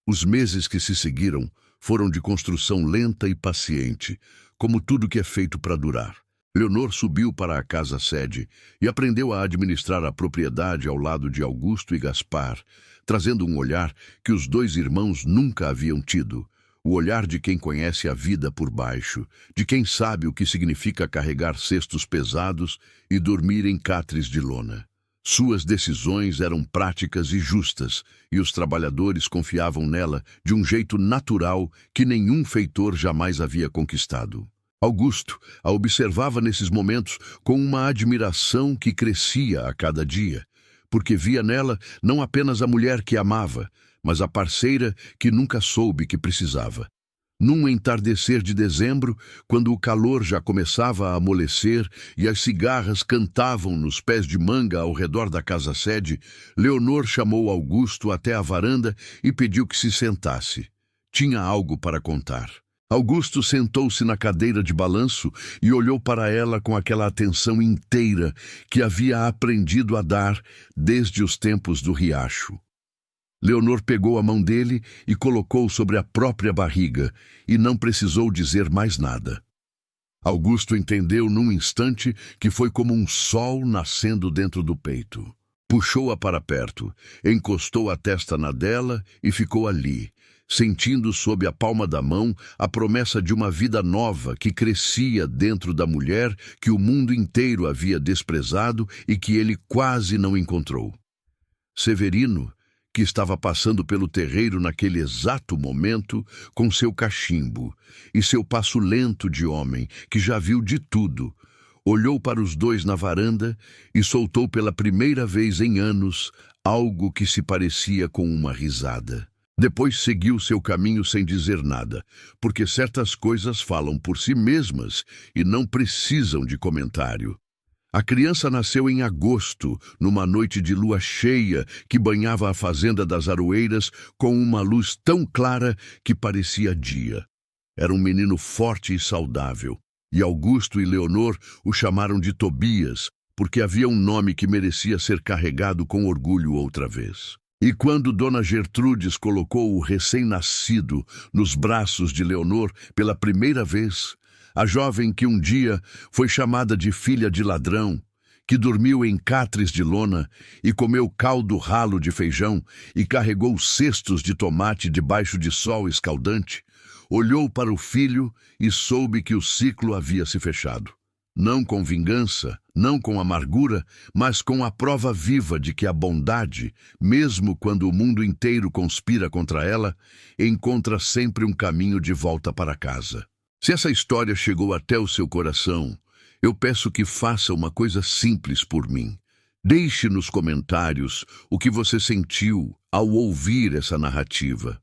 [SPEAKER 1] Os meses que se seguiram foram de construção lenta e paciente, como tudo que é feito para durar. Leonor subiu para a casa-sede e aprendeu a administrar a propriedade ao lado de Augusto e Gaspar, trazendo um olhar que os 2 irmãos nunca haviam tido, o olhar de quem conhece a vida por baixo, de quem sabe o que significa carregar cestos pesados e dormir em catres de lona. Suas decisões eram práticas e justas, e os trabalhadores confiavam nela de um jeito natural que nenhum feitor jamais havia conquistado. Augusto a observava nesses momentos com uma admiração que crescia a cada dia, porque via nela não apenas a mulher que amava, mas a parceira que nunca soube que precisava. Num entardecer de dezembro, quando o calor já começava a amolecer e as cigarras cantavam nos pés de manga ao redor da casa-sede, Leonor chamou Augusto até a varanda e pediu que se sentasse. Tinha algo para contar. Augusto sentou-se na cadeira de balanço e olhou para ela com aquela atenção inteira que havia aprendido a dar desde os tempos do riacho. Leonor pegou a mão dele e colocou sobre a própria barriga, e não precisou dizer mais nada. Augusto entendeu num instante que foi como um sol nascendo dentro do peito. Puxou-a para perto, encostou a testa na dela e ficou ali, sentindo sob a palma da mão a promessa de uma vida nova que crescia dentro da mulher que o mundo inteiro havia desprezado e que ele quase não encontrou. Severino, que estava passando pelo terreiro naquele exato momento, com seu cachimbo e seu passo lento de homem, que já viu de tudo, olhou para os 2 na varanda e soltou pela primeira vez em anos algo que se parecia com uma risada. Depois seguiu seu caminho sem dizer nada, porque certas coisas falam por si mesmas e não precisam de comentário. A criança nasceu em agosto, numa noite de lua cheia que banhava a fazenda das Aroeiras com uma luz tão clara que parecia dia. Era um menino forte e saudável, e Augusto e Leonor o chamaram de Tobias, porque havia um nome que merecia ser carregado com orgulho outra vez. E quando Dona Gertrudes colocou o recém-nascido nos braços de Leonor pela primeira vez, a jovem que um dia foi chamada de filha de ladrão, que dormiu em catres de lona e comeu caldo ralo de feijão e carregou cestos de tomate debaixo de sol escaldante, olhou para o filho e soube que o ciclo havia se fechado. Não com vingança, não com amargura, mas com a prova viva de que a bondade, mesmo quando o mundo inteiro conspira contra ela, encontra sempre um caminho de volta para casa. Se essa história chegou até o seu coração, eu peço que faça uma coisa simples por mim. Deixe nos comentários o que você sentiu ao ouvir essa narrativa.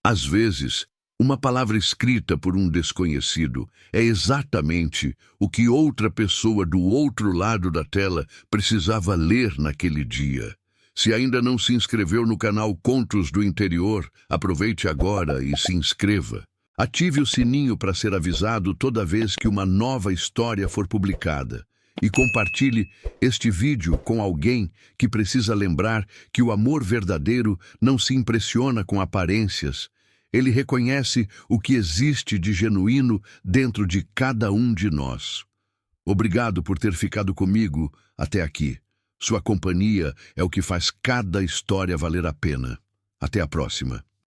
[SPEAKER 1] Às vezes, Uma palavra escrita por um desconhecido é exatamente o que outra pessoa do outro lado da tela precisava ler naquele dia. Se ainda não se inscreveu no canal Contos do Interior, aproveite agora e se inscreva. Ative o sininho para ser avisado toda vez que uma nova história for publicada. E compartilhe este vídeo com alguém que precisa lembrar que o amor verdadeiro não se impressiona com aparências. Ele reconhece o que existe de genuíno dentro de cada um de nós. Obrigado por ter ficado comigo até aqui. Sua companhia é o que faz cada história valer a pena. Até a próxima.